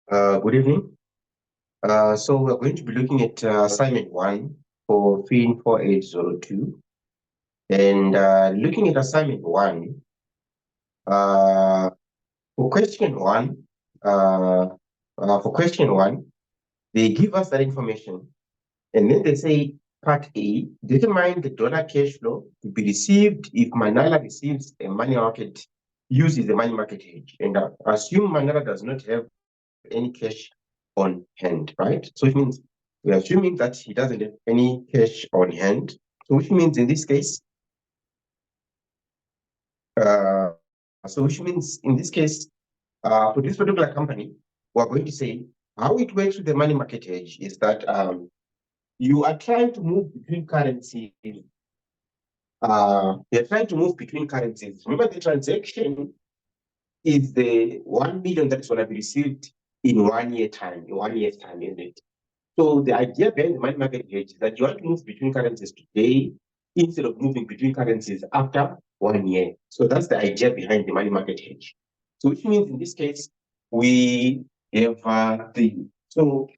Good evening. So we're going to be looking at assignment 1 for Fin4802. And looking at assignment 1, for question 1, they give us that information. And then they say, part A, determine the dollar cash flow to be received if Manala receives a money market, uses the money market hedge. And assume Manala does not have any cash on hand, right? So it means we're assuming that he doesn't have any cash on hand. So which means in this case, for this particular company, we're going to say how it works with the money market hedge is that you are trying to move between currencies. You're trying to move between currencies. Remember, the transaction is the 1 million that is going to be received in 1 year time, isn't it? So the idea behind the money market hedge is that you want to move between currencies today instead of moving between currencies after 1 year. So that's the idea behind the money market hedge. So which means in this case, we have so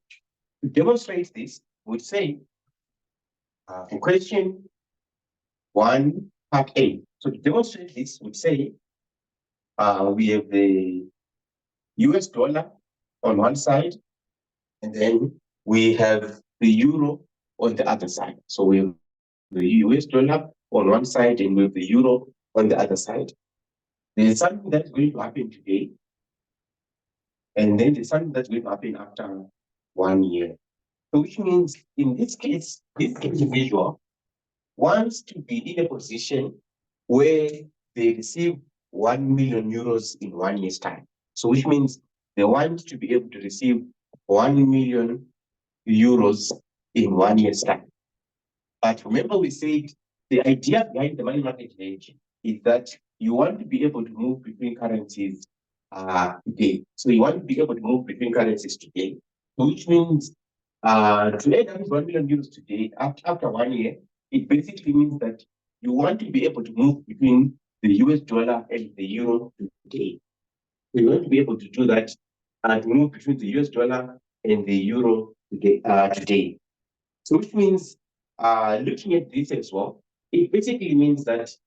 to demonstrate this, we say for question 1, part A. So to demonstrate this, we say we have the US dollar on one side, and then we have the euro on the other side. So we have the US dollar on one side and we have the euro on the other side. There's something that's going to happen today, and then there's something that's going to happen after 1 year. So which means in this case, this individual wants to be in a position where they receive 1 million euros in 1 year's time. So which means they want to be able to receive 1 million euros in 1 year's time. But remember, we said the idea behind the money market hedge is that you want to be able to move between currencies today. So you want to be able to move between currencies today, which means to end up with 1 million euros today, after 1 year, it basically means that you want to be able to move between the US dollar and the euro today. So you want to be able to do that and move between the US dollar and the euro today. So which means looking at this as well, it basically means that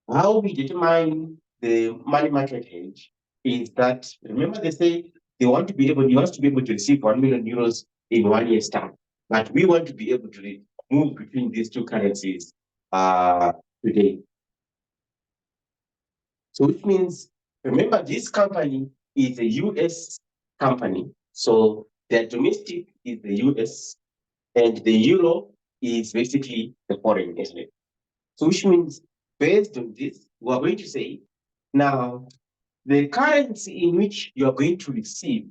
how we determine the money market hedge is that, remember they say he wants to be able to receive 1 million euros in 1 year's time. But we want to be able to move between these two currencies today. So which means, remember, this company is a US company. So their domestic is the US, and the euro is basically the foreign, isn't it? So which means, based on this, we are going to say, now, the currency in which you are going to receive,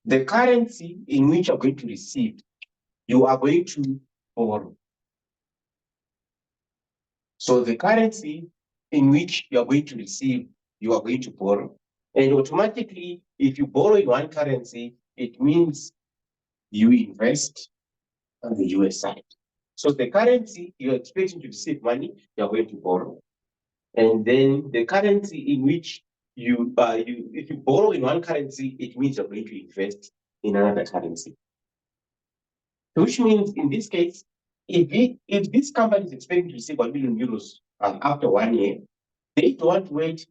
you are going to borrow. So the currency in which you are going to receive, you are going to borrow. And automatically, if you borrow in one currency, it means you invest on the US side. So the currency you're expecting to receive money, you're going to borrow. And then the currency in which if you borrow in one currency, it means you're going to invest in another currency. Which means in this case, if this company is expecting to receive 1 million euros after 1 year, they don't want to wait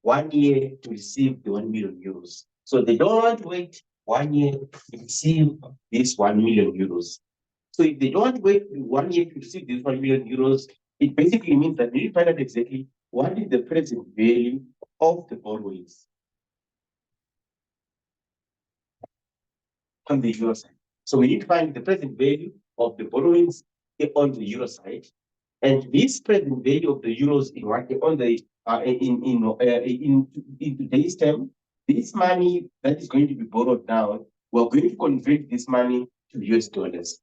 1 year to receive the 1 million euros. So they don't want to wait 1 year to receive this 1 million euros. So if they don't wait 1 year to receive this 1 million euros, it basically means that we need to find out exactly what is the present value of the borrowings on the euro side. So we need to find the present value of the borrowings on the euro side, and this present value of the euros in today's term, this money that is going to be borrowed now, we're going to convert this money to US dollars.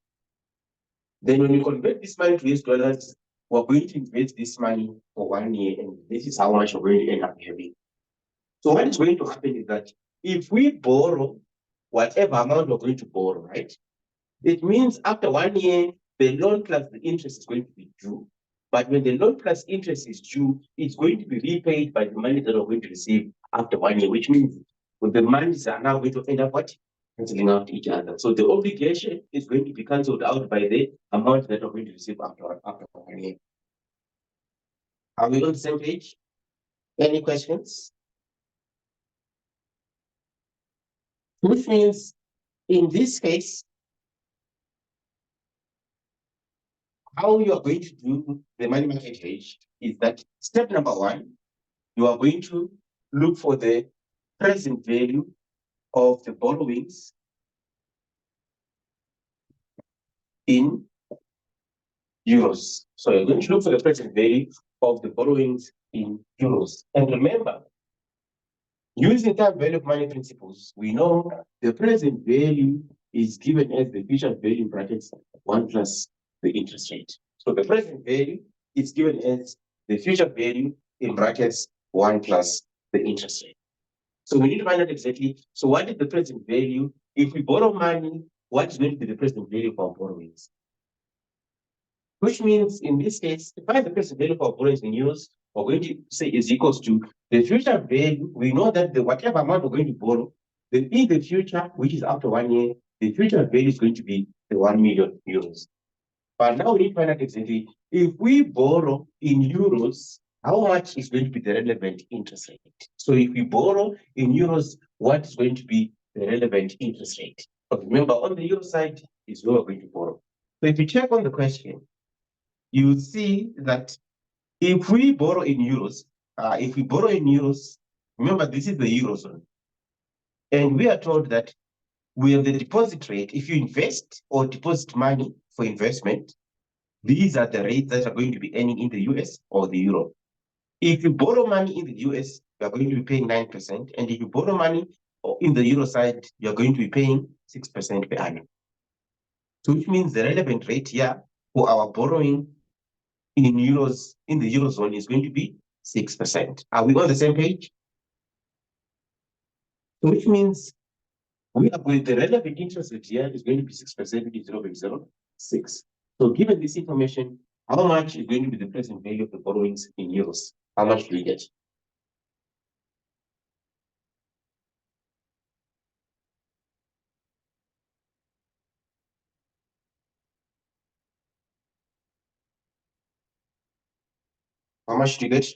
Then when you convert this money to US dollars, we're going to invest this money for 1 year, and this is how much we're going to end up having. So what is going to happen is that if we borrow whatever amount we're going to borrow, right? It means after 1 year, the loan plus the interest is going to be due. But when the loan plus interest is due, it's going to be repaid by the money that we're going to receive after 1 year, which means So the monies are now going to end up what? Cancelling out each other. So the obligation is going to be cancelled out by the amount that we're going to receive after 1 year. Are we on the same page? Any questions? Which means in this case, how you are going to do the money market hedge is that step number one, you are going to look for the present value of the borrowings in euros. So you're going to look for the present value of the borrowings in euros. And remember, using time value of money principles, we know the present value is given as the future value in brackets 1 plus the interest rate. So the present value is given as the future value in brackets 1 plus the interest rate. So we need to find out exactly, so what is the present value? If we borrow money, what is going to be the present value of our borrowings? Which means in this case, to find the present value of our borrowings in euros, we're going to say is equals to the future value. We know that the whatever amount we're going to borrow, then in the future, which is after 1 year, the future value is going to be the 1 million euros. But now we need to find out exactly if we borrow in euros, how much is going to be the relevant interest rate? So if we borrow in euros, what is going to be the relevant interest rate? But remember, on the euro side is where we're going to borrow. So if you check on the question, you see that if we borrow in euros, remember this is the eurozone, and we are told that we have the deposit rate. If you invest or deposit money for investment, these are the rates that are going to be earning in the US or the euro. If you borrow money in the US, you are going to be paying 9%, and if you borrow money in the euro side, you are going to be paying 6% per annum. So which means the relevant rate here for our borrowing in euros in the eurozone is going to be 6%. Are we on the same page? So which means we are going, the relevant interest rate here is going to be 6%, which is 0.06. So given this information, how much is going to be the present value of the borrowings in euros? How much do we get? How much do you get?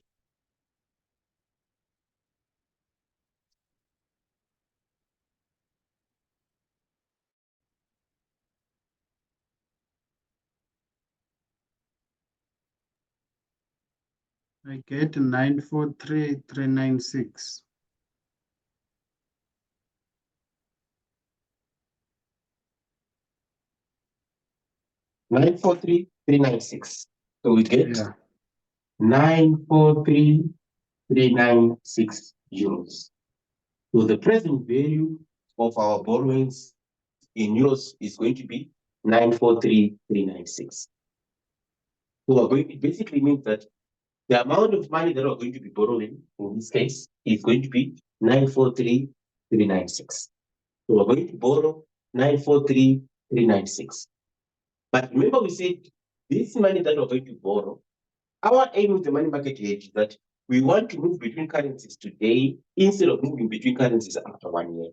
I get 943,396. 943,396. So we get 943,396 euros. So the present value of our borrowings in euros is going to be 943,396. So we're going to, basically means that the amount of money that we're going to be borrowing in this case is going to be 943,396. So we're going to borrow 943,396. But remember, we said this money that we're going to borrow, our aim with the money market hedge is that we want to move between currencies today instead of moving between currencies after 1 year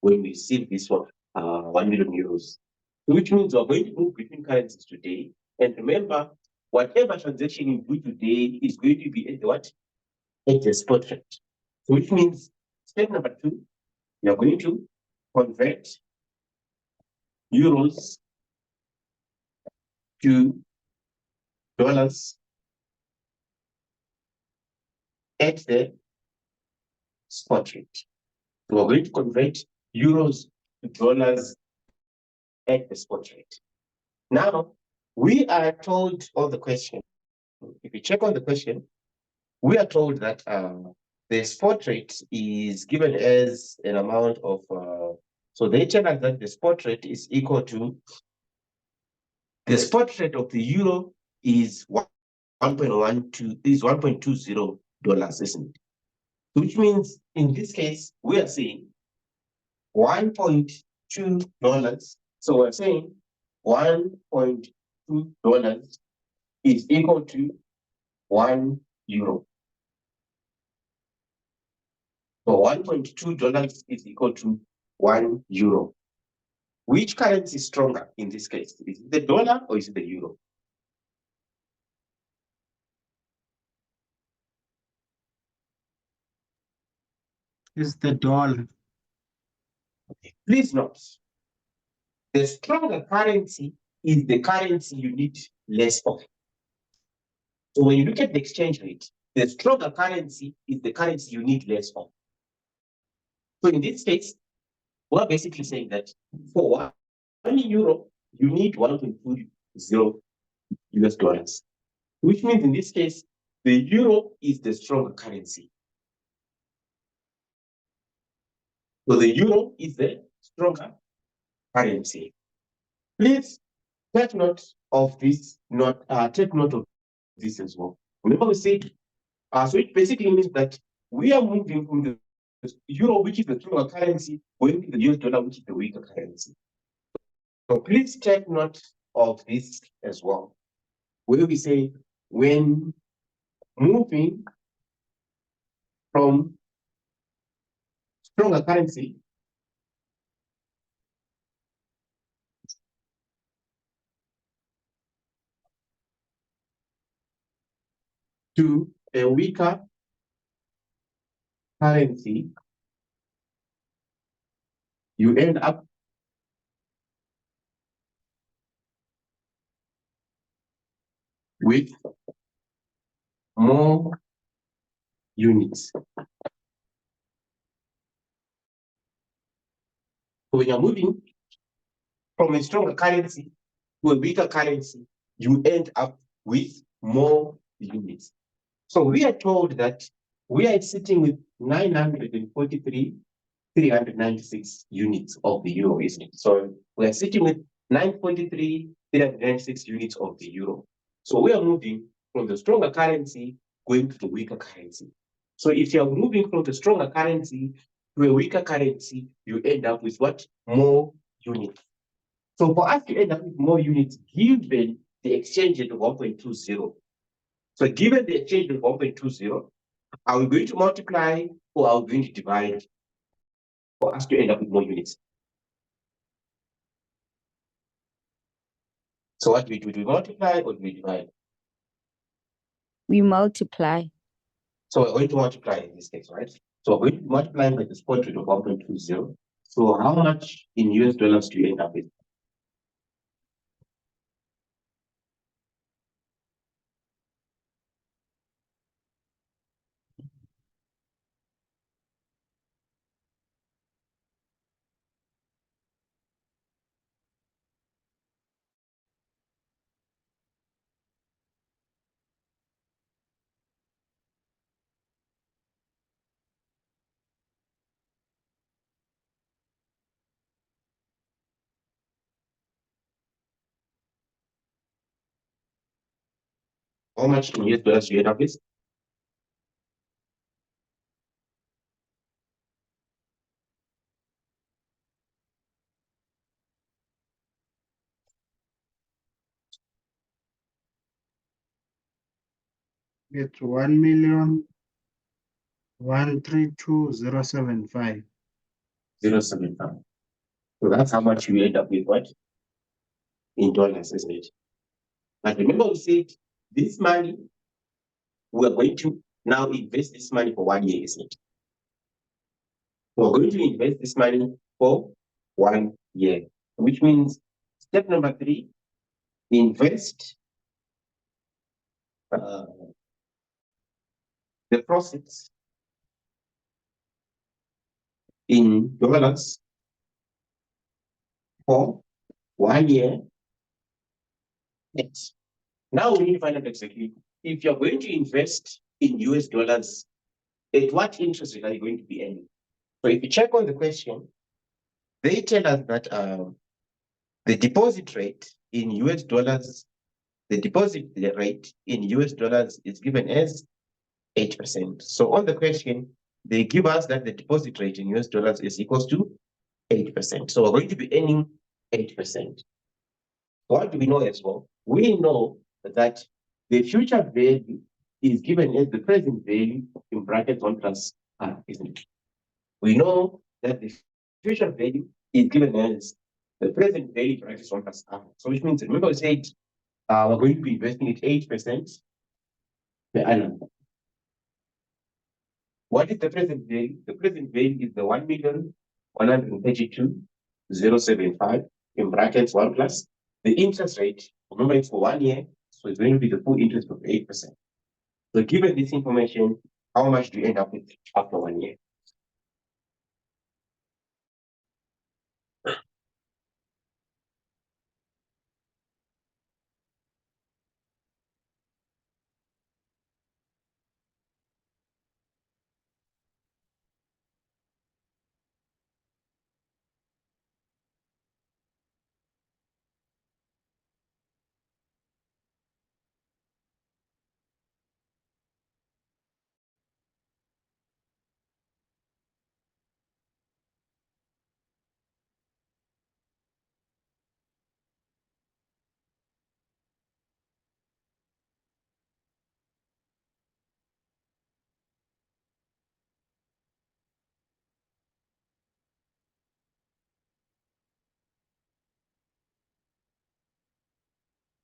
when we receive this one, 1 million euros. Which means we're going to move between currencies today. And remember, whatever transaction you do today is going to be at the what? At the spot rate. So which means step number 2, we are going to convert euros to dollars at the spot rate. So we're going to convert euros to dollars at the spot rate. Now, we are told on the question, if you check on the question, we are told that the spot rate is given as an amount of, so they tell us that the spot rate is equal to, the spot rate of the euro is 1.20 dollars, isn't it? Which means in this case, we are saying $1.2. So we're saying $1.2 is equal to 1 euro. So $1.2 is equal to 1 euro. Which currency is stronger in this case? Is it the dollar or is it the euro? It's the dollar. Okay. Please note, the stronger currency is the currency you need less of. So when you look at the exchange rate, the stronger currency is the currency you need less of. So in this case, we're basically saying that for 1 euro, you need 1.20 US dollars, which means in this case, the euro is the stronger currency. So the euro is the stronger currency. Please take note of this, take note of this as well. Remember we said, so it basically means that we are moving from the euro, which is the stronger currency, going to the US dollar, which is the weaker currency. So please take note of this as well, where we say when moving from stronger currency to a weaker currency, you end up with more units. So when you're moving from a stronger currency to a weaker currency, you end up with more units. So we are told that we are sitting with 943,396 units of the euro, isn't it? So we are sitting with 943,396 units of the euro. So we are moving from the stronger currency going to the weaker currency. So if you're moving from the stronger currency to a weaker currency, you end up with what? More units. So for us to end up with more units, given the exchange rate of 1.20, so given the exchange rate of 1.20, are we going to multiply or are we going to divide for us to end up with more units? So what do we do? Do we multiply or do we divide? We multiply. So we're going to multiply in this case, right? So we're going to multiply by the spot rate of 1.20. So how much in US dollars do you end up with? How much in US dollars do you end up with? It's 1,132,075. 0.75. So that's how much you end up with what? In dollars, isn't it? But remember we said this money, we're going to now invest this money for 1 year, isn't it? We're going to invest this money for 1 year, which means step number 3, invest the profits in dollars for 1 year. Next. Now we need to find out exactly if you're going to invest in US dollars, at what interest rate are you going to be earning? So if you check on the question, they tell us that the deposit rate in US dollars, the deposit rate in US dollars is given as 8%. So on the question, they give us that the deposit rate in US dollars is equals to 8%. So we're going to be earning 8%. What do we know as well? We know that the future value is given as the present value in brackets 1 plus R, isn't it? We know that the future value is given as the present value brackets 1 plus R. So which means, remember we said we're going to be investing at 8% per annum. What is the present value? The present value is the 1,132,075 in brackets 1 plus the interest rate. Remember, it's for 1 year, so it's going to be the full interest of 8%. So given this information, how much do you end up with after 1 year?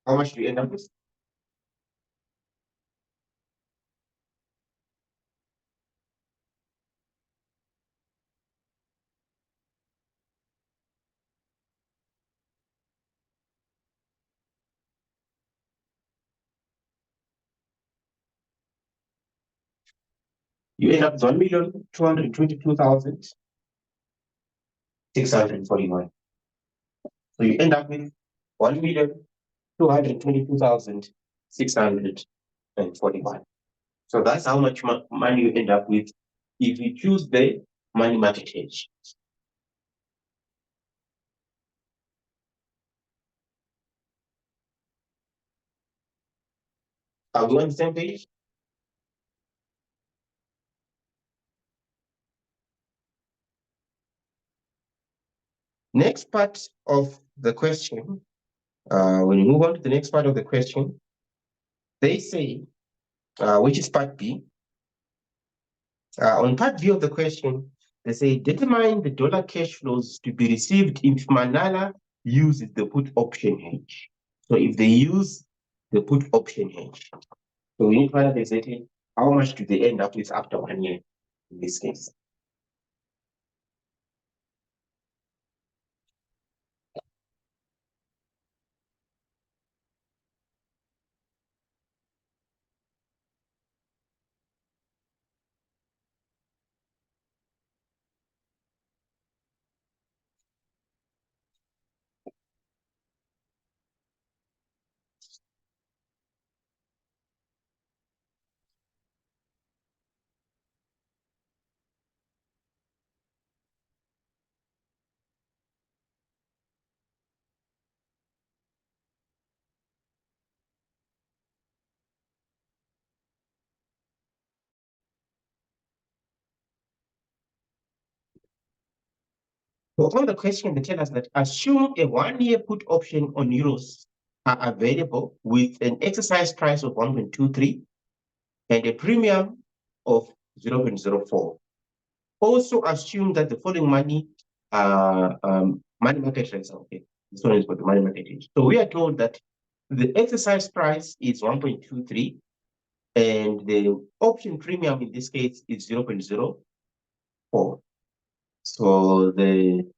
How much do you end up with? You end up with 1,222,641. So you end up with 1,222,641. So that's how much money you end up with if you choose the money market hedge. Are we on the same page? Next part of the question, when you move on to the next part of the question, they say, which is part B. On part B of the question, they say determine the dollar cash flows to be received if Manala uses the put option hedge. So if they use the put option hedge, so we need to find out exactly how much do they end up with after 1 year in this case. So on the question, they tell us that assume a 1 year put option on euros are available with an exercise price of 1.23 and a premium of 0.04. Also assume that the following money market rates. Okay, this one is for the money market rate. So we are told that the exercise price is 1.23 and the option premium in this case is 0.04. So the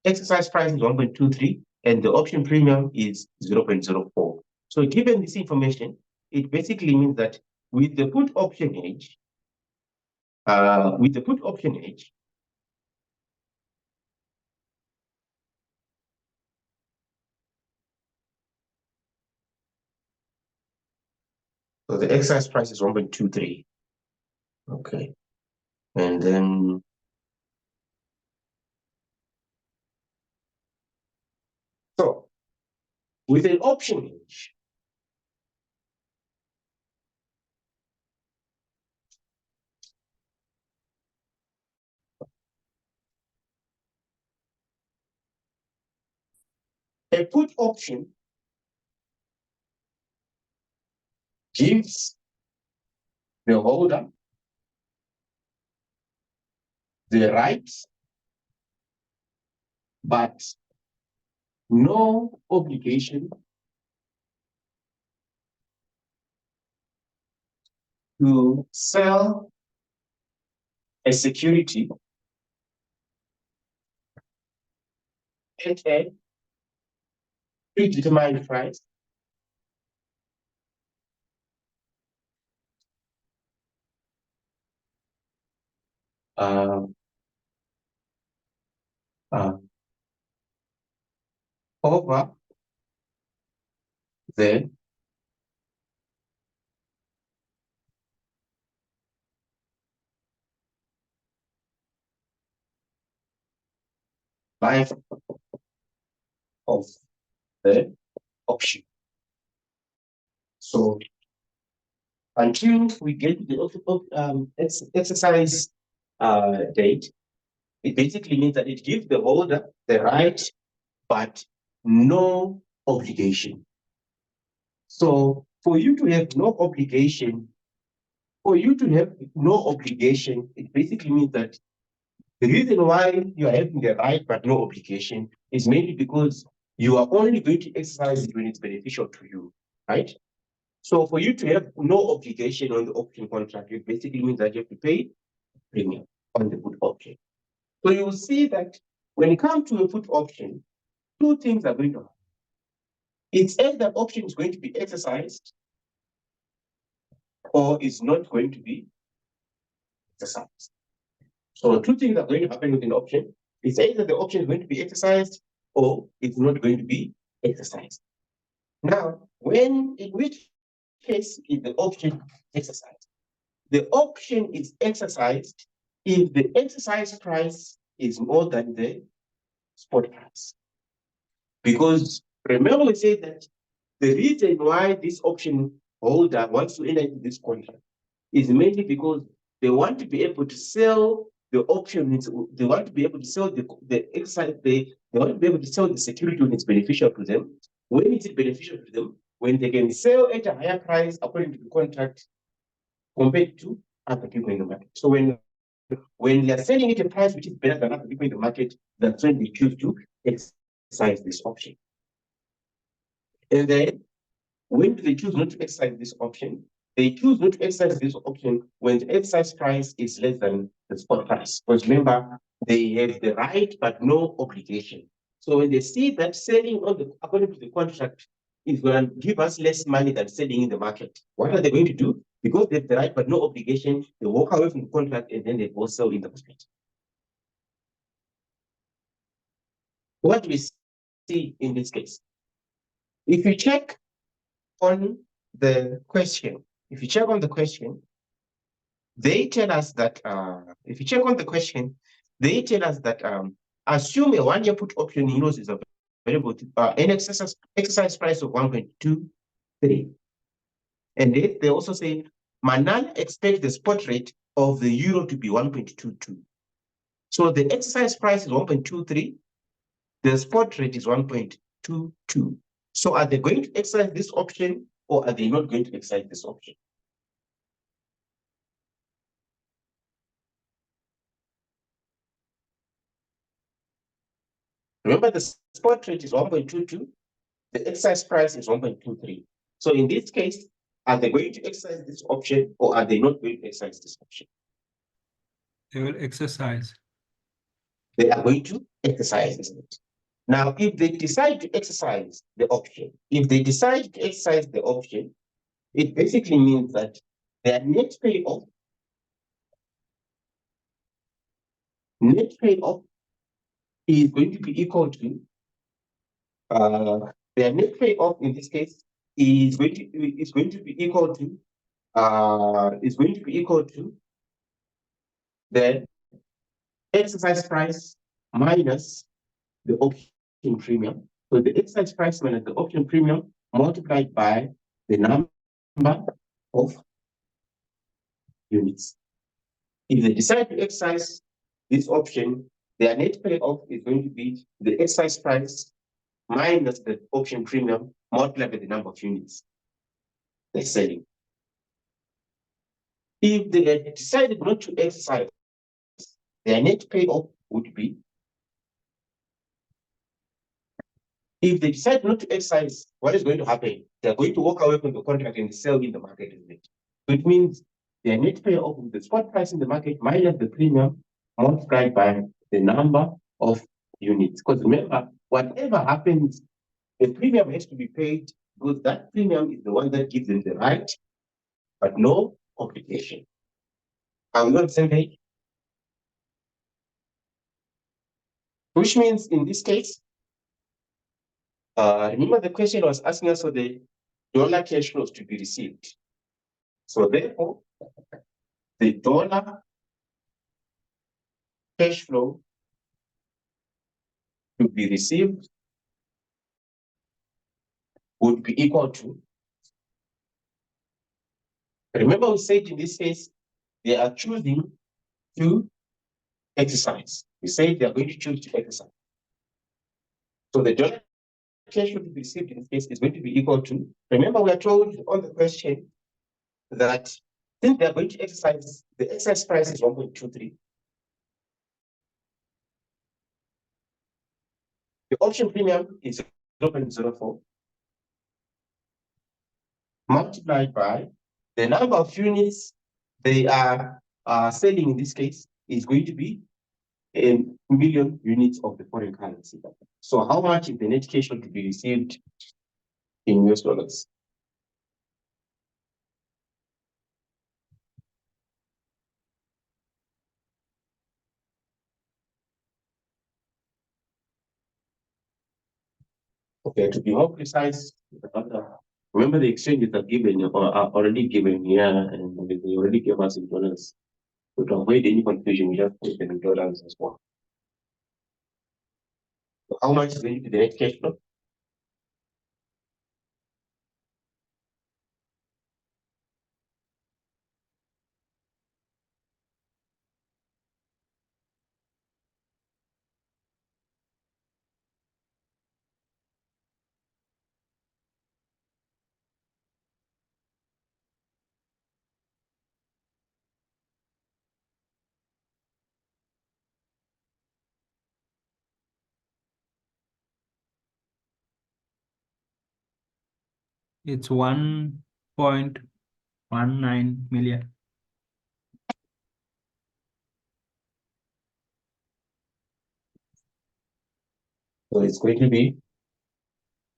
exercise price is 1.23 and the option premium is 0.04. So given this information, it basically means that with the put option hedge, so the exercise price is 1.23. Okay. And then so with an option hedge, a put option gives the holder the right, but no obligation to sell a security at a predetermined price uh, uh, over the life of the option. So until we get the exercise date, it basically means that it gives the holder the right, but no obligation. So for you to have no obligation, it basically means that the reason why you are having the right but no obligation is mainly because you are only going to exercise it when it's beneficial to you, right? So for you to have no obligation on the option contract, it basically means that you have to pay premium on the put option. So you will see that when it comes to a put option, two things are going to happen. It's either that option is going to be exercised or is not going to be exercised. So two things are going to happen with an option. It's either the option is going to be exercised or it's not going to be exercised. Now, in which case is the option exercised? The option is exercised if the exercise price is more than the spot price. Because remember we said that the reason why this option holder wants to enter into this contract is mainly because they want to be able to sell the option. They want to be able to sell the exercise. They want to be able to sell the security when it's beneficial to them. When is it beneficial to them? When they can sell at a higher price according to the contract compared to other people in the market. So when they are selling at a price which is better than other people in the market, that's when they choose to exercise this option. And then when do they choose not to exercise this option? They choose not to exercise this option when the exercise price is less than the spot price. Because remember, they have the right but no obligation. So when they see that selling according to the contract is going to give us less money than selling in the market, what are they going to do? Because they have the right but no obligation, they walk away from the contract and then they go sell in the market. What do we see in this case? If you check on the question, they tell us that assume a 1 year put option in euros is available to an exercise price of 1.23. And they also say Manal expects the spot rate of the euro to be 1.22. So the exercise price is 1.23, the spot rate is 1.22. So are they going to exercise this option or are they not going to exercise this option? Remember, the spot rate is 1.22, the exercise price is 1.23. So in this case, are they going to exercise this option or are they not going to exercise this option? They will exercise. They are going to exercise, isn't it? Now, if they decide to exercise the option, it basically means that their net payoff is going to be equal to their net payoff in this case is going to be equal to the exercise price minus the option premium. So the exercise price minus the option premium multiplied by the number of units. If they decide to exercise this option, their net payoff is going to be the exercise price minus the option premium multiplied by the number of units they're selling. If they had decided not to exercise, their net payoff would be, if they decide not to exercise, what is going to happen? They're going to walk away from the contract and sell in the market, isn't it? So it means their net payoff with the spot price in the market minus the premium multiplied by the number of units. Because remember, whatever happens, the premium has to be paid because that premium is the one that gives them the right, but no obligation. Are we on the same page? Which means in this case, remember the question was asking us for the dollar cash flows to be received. So therefore, the dollar cash flow to be received would be equal to, remember we said in this case, they are choosing to exercise. We said they are going to choose to exercise. So the dollar cash flow to be received in this case is going to be equal to, remember we are told on the question that since they are going to exercise, the exercise price is 1.23. The option premium is 0.04 multiplied by the number of units they are selling in this case is going to be a million units of the foreign currency. So how much is the net cash flow to be received in US dollars? Okay, to be more precise, remember the exchanges are given or are already given here, and they already gave us in dollars. So to avoid any confusion, we just put them in dollars as well. So how much is going to be the net cash flow? It's 1.19 million. So it's going to be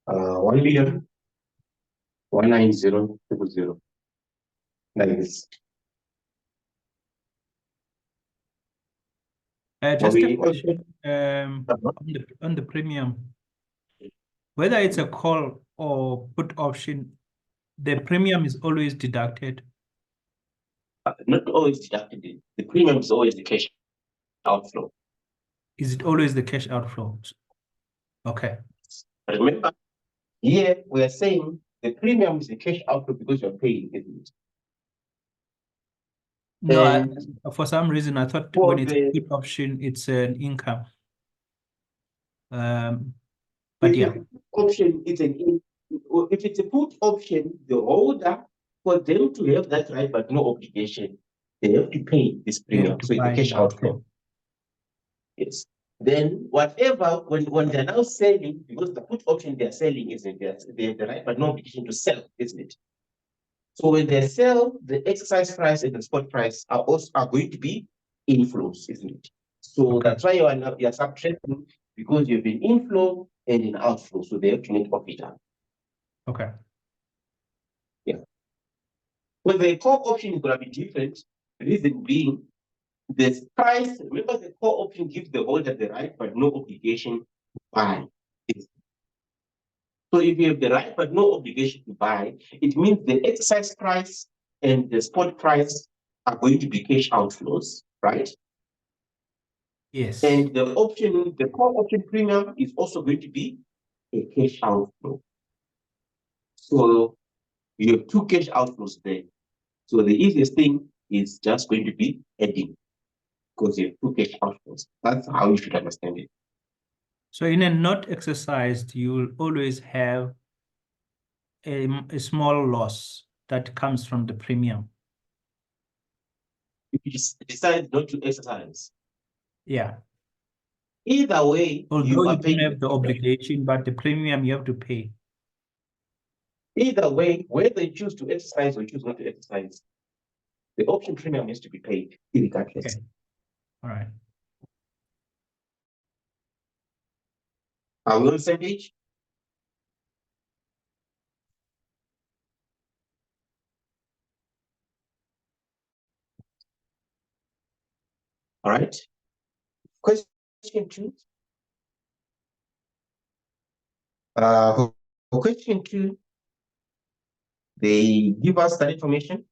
1,190,000. Like this. Just a we- question on the premium. Whether it's a call or put option, the premium is always deducted. Not always deducted. The premium is always the cash outflow. Is it always the cash outflow? Okay. But remember, here we are saying the premium is the cash outflow because you're paying, isn't it? No, And for some reason I thought for when it's a the- put option, it's an income. But if yeah, the option is if it's a put option, the holder, for them to have that right but no obligation, they have to pay this they have premium. to So it's buy the cash it. outflow. Yes. Then whatever, when they're now selling, because the put option they're selling isn't it? They have the right but no obligation to sell, isn't it? So when they sell, the exercise price and the spot price are going to be inflows, isn't it? So Okay. that's why you're subtracting, because you have an inflow and an outflow. So they have to net profit out. Okay. When the core option is going to be different, reason being the price, remember the core option gives the holder the right but no obligation to buy. So if you have the right but no obligation to buy, it means the exercise price and the spot price are going to be cash outflows, right? Yes. And the core option premium is also going to be a cash outflow. So you have two cash outflows there. So the easiest thing is just going to be adding, because you have two cash outflows. That's how you should understand it. So in a not exercised, you will always have a small loss that comes from the premium. If you decide not to exercise, Yeah. Either way, Although you you are don't paying have the premium. obligation, but the premium you have to pay. Either way, whether you choose to exercise or choose not to exercise, the option premium has to be paid regardless. Okay. All right. Are we on the same page? All right. Question 2. For question 2, they give us that information.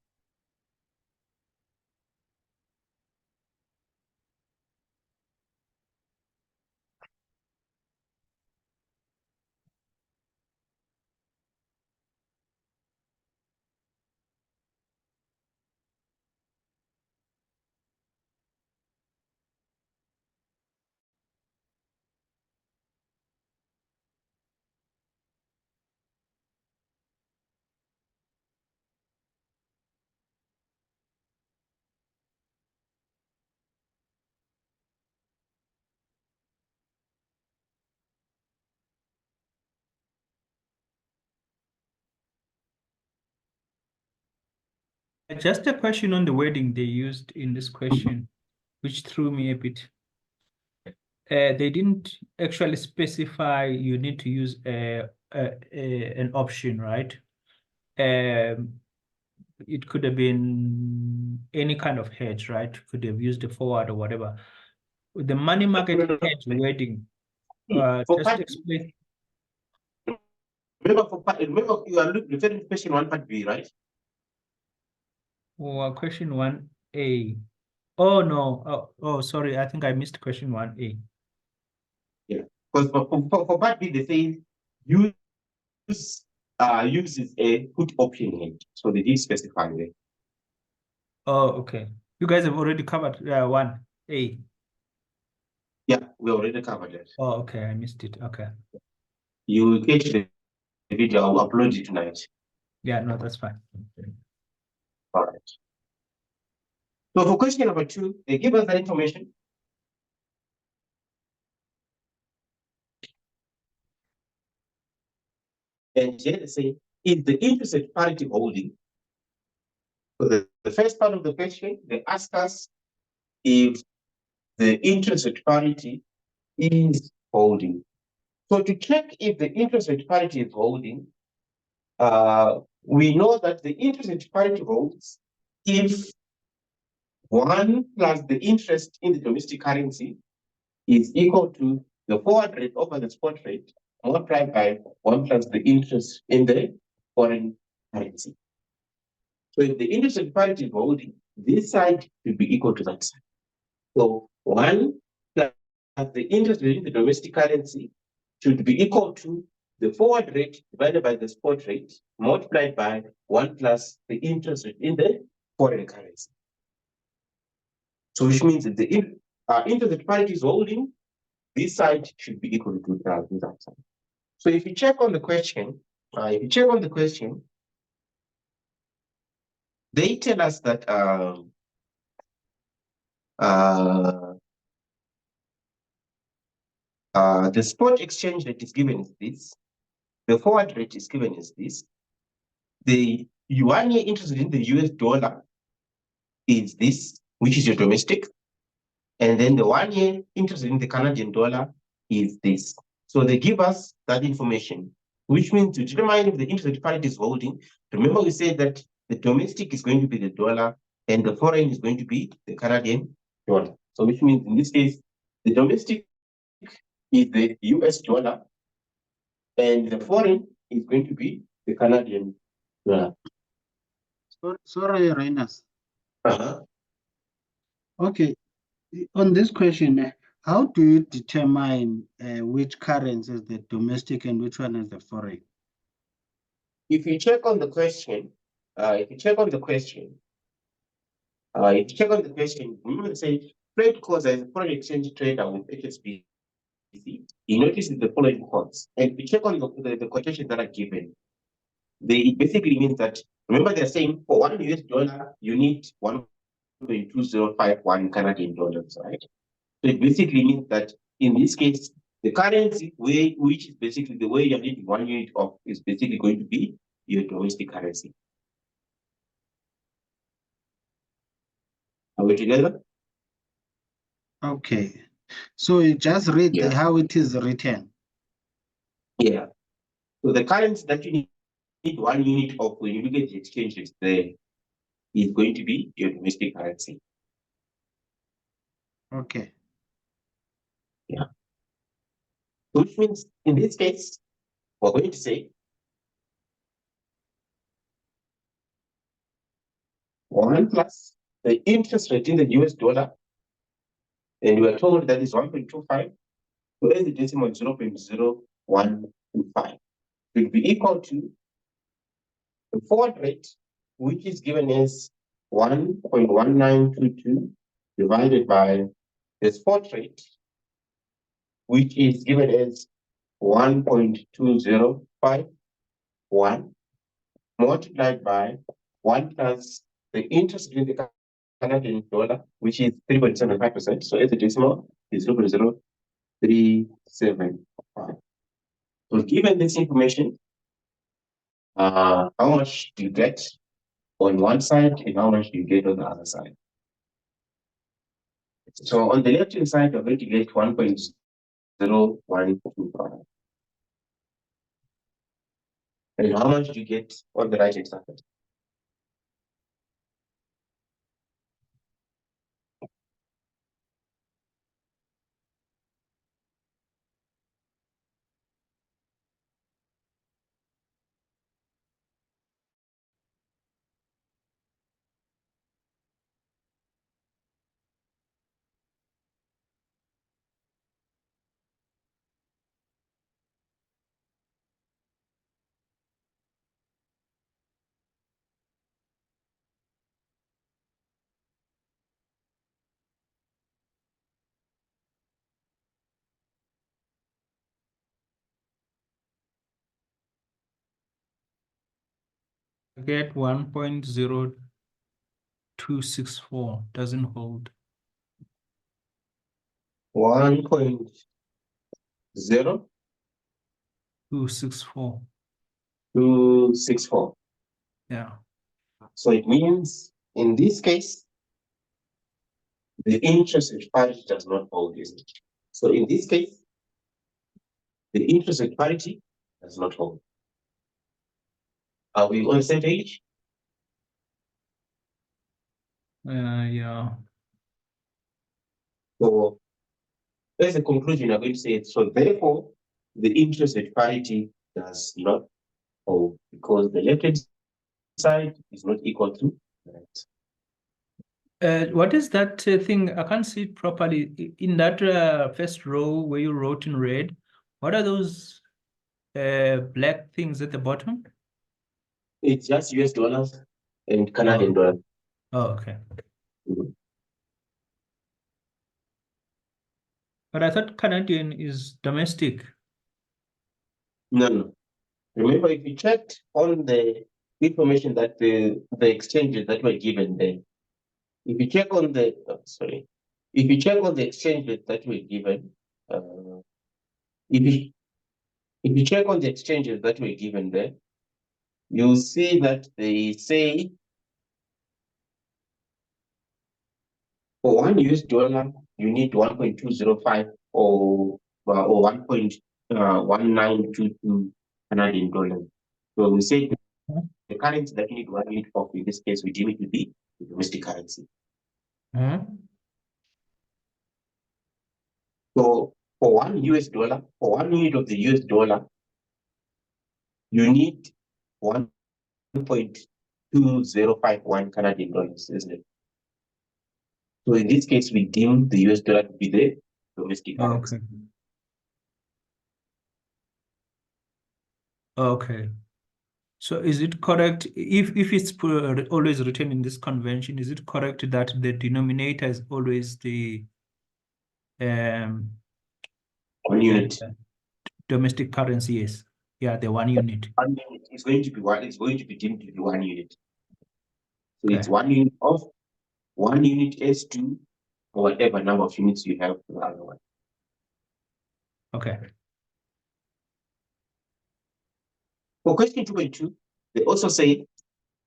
Just a question on the wording they used in this question, which threw me a bit. They didn't actually specify you need to use an option, right? It could have been any kind of hedge, right? Could have used a forward or whatever. With the money market hedge wording, For just part, explain. remember you are referring to question 1 part B, right? Question 1A. Oh no. Oh, sorry. I think I missed question 1A. Yeah. Because for part B, they say uses a put option hedge. So they did specify there. Oh, okay. You guys have already covered 1A. Yeah, we already covered that. Oh, okay. I missed it. Okay. You will catch the video. I'll upload it tonight. Yeah, no, that's fine. All right. So for question number 2, they give us that information. And here they say, is the interest rate parity holding? So the first part of the question, they ask us if the interest rate parity is holding. So to check if the interest rate parity is holding, we know that the interest rate parity holds if 1 plus the interest in the domestic currency is equal to the forward rate over the spot rate multiplied by 1 plus the interest in the foreign currency. So if the interest rate parity is holding, this side should be equal to that side. So 1 plus the interest rate in the domestic currency should be equal to the forward rate divided by the spot rate multiplied by 1 plus the interest rate in the foreign currency. So which means that the interest rate parity is holding, this side should be equal to that side. So if you check on the question, they tell us that the spot exchange rate is given as this, the forward rate is given as this, the 1-year interest rate in the US dollar is this, which is your domestic, and then the 1-year interest rate in the Canadian dollar is this. So they give us that information, which means to determine if the interest rate parity is holding, remember we said that the domestic is going to be the dollar and the foreign is going to be the Canadian dollar. So which means in this case, the domestic is the US dollar and the foreign is going to be the Canadian dollar. Sorry, Rainas. Uh-huh. Okay, on this question, how do you determine which currency is the domestic and which one is the foreign? If you check on the question, remember to say trade course as a foreign exchange trader with HSBC. You notice the following codes. And if you check on the quotations that are given, they basically means that, remember they're saying for $1 US, you need 1.2051 Canadian dollars, right? So it basically means that in this case, the currency way, which is basically the way you're needing 1 unit of, is basically going to be your domestic currency. Are we together? Okay. So you just read Yeah. how it is written. Yeah. So the currency that you need 1 unit of when you look at the exchange rate there is going to be your domestic currency. Okay. Yeah. Which means in this case, we're going to say 1 plus the interest rate in the US dollar, and we are told that is 1.25, whereas the decimal 0.0125 will be equal to the forward rate, which is given as 1.1922 divided by the spot rate, which is given as 1.2051 multiplied by 1 plus the interest rate in the Canadian dollar, which is 3.75%. So as a decimal is 0.0375. So given this information, how much do you get on one side and how much do you get on the other side? So on the left hand side, you're going to get 1.0125. And how much do you get on the right hand side? Get 1.0264 doesn't hold. 1.0264. 264. Yeah. So it means in this case, the interest rate parity does not hold, isn't it? So in this case, the interest rate parity does not hold. Are we on the same page? Yeah. So as a conclusion, I'm going to say, so therefore, the interest rate parity does not hold because the left hand side is not equal to the right. What is that thing? I can't see it properly. In that first row where you wrote in red, what are those black things at the bottom? It's just US dollars and Canadian Oh. dollars. Oh, okay. Mhm. But I thought Canadian is domestic. No. Remember, if you checked on the information that the exchanges that were given there, if you check on the if you check on the exchanges that were given, if you check on the exchanges that were given there, you'll see that they say for 1 US dollar you need 1.205 or 1.1922 Canadian dollars. So we say the currency that you need 1 unit of, in this case, we deem it to be the domestic currency. So for 1 US dollar, for 1 unit of the US dollar, you need 1.2051 Canadian dollars, isn't it? So in this case, we deem the US dollar to be the domestic currency. Okay. Okay. So is it correct if it's always written in this convention, is it correct that the denominator is always the 1 unit. domestic currency? Yes. Yeah, the 1 unit. 1 unit is going to be it's going to be deemed to be 1 unit. So it's Okay. 1 unit of 1 unit S2 whatever number of units you have to the other one. Okay. For question 2.2, they also say,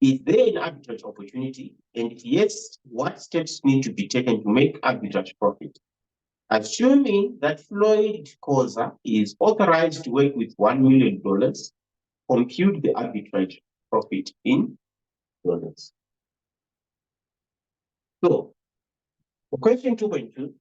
is there an arbitrage opportunity? And if yes, what steps need to be taken to make arbitrage profit? Assuming that Floyd Cosa is authorized to work with $1 million, compute the arbitrage profit in dollars. So, for question 2.2,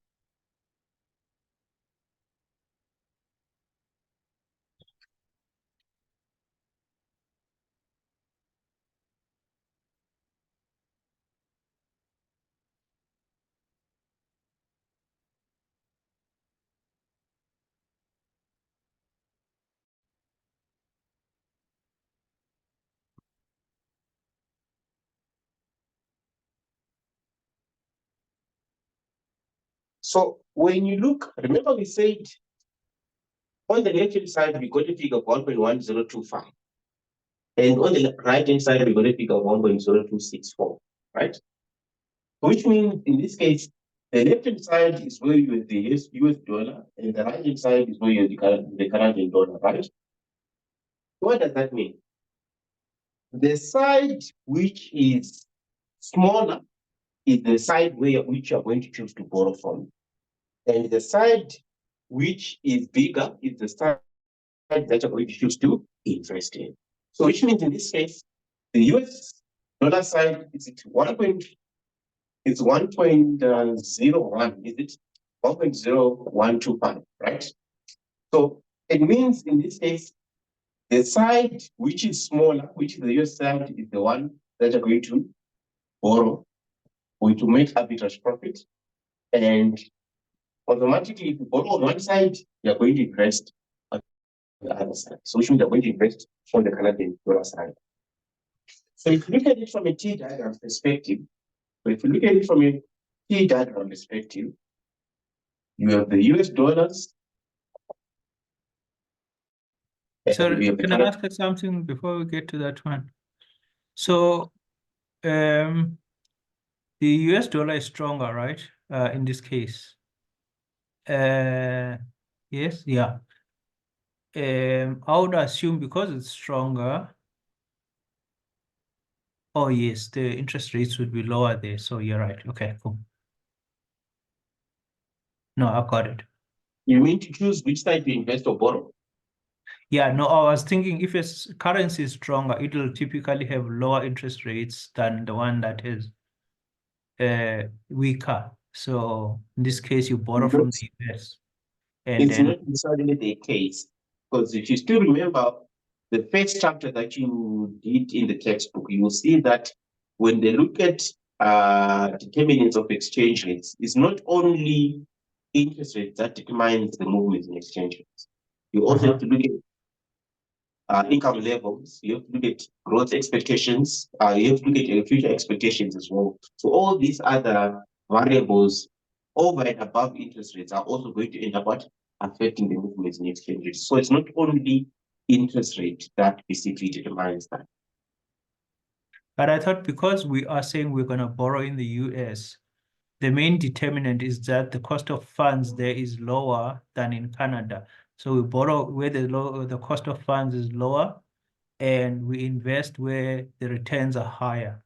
so when you look, remember we said on the left hand side, we got a figure of 1.1025. And on the right hand side, we got a figure of 1.0264, right? Which means in this case, the left hand side is where you have the US dollar, and the right hand side is where you have the Canadian dollar, right? What does that mean? The side which is smaller is the side which you are going to choose to borrow from. And the side which is bigger is the side that you're going to choose to invest in. So which means in this case, the US dollar side is 1.01, is it? 1.0125, right? So it means in this case, the side which is smaller, which is the US side, is the one that you're going to borrow, going to make arbitrage profit. And automatically, if you borrow on one side, you're going to invest on the other side. So which means you're going to invest on the Canadian dollar side. So if you look at it from a T diagram perspective, you have the US dollars. So and you have the can I Canadian. ask you something before we get to that one? So the US dollar is stronger, right? In this case. Yes, yeah. I would assume because it's stronger. Oh yes, the interest rates would be lower there. So you're right. Okay, cool. No, I got it. You mean to choose which side to invest or borrow? Yeah, no, I was thinking if its currency is stronger, it'll typically have lower interest rates than the one that is weaker. So in this case, you borrow from the US. And It's then not necessarily the case, because if you still remember the first chapter that you did in the textbook, you will see that when they look at determinants of exchange rates, it's not only interest rates that determines the movement in exchange rates. You also have to look at income levels, you have to look at growth expectations, you have to look at your future expectations as well. So all these other variables over and above interest rates are also going to end up affecting the movements in exchange rates. So it's not only interest rate that basically determines that. But I thought because we are saying we're going to borrow in the US, the main determinant is that the cost of funds there is lower than in Canada. So we borrow where the cost of funds is lower, and we invest where the returns are higher.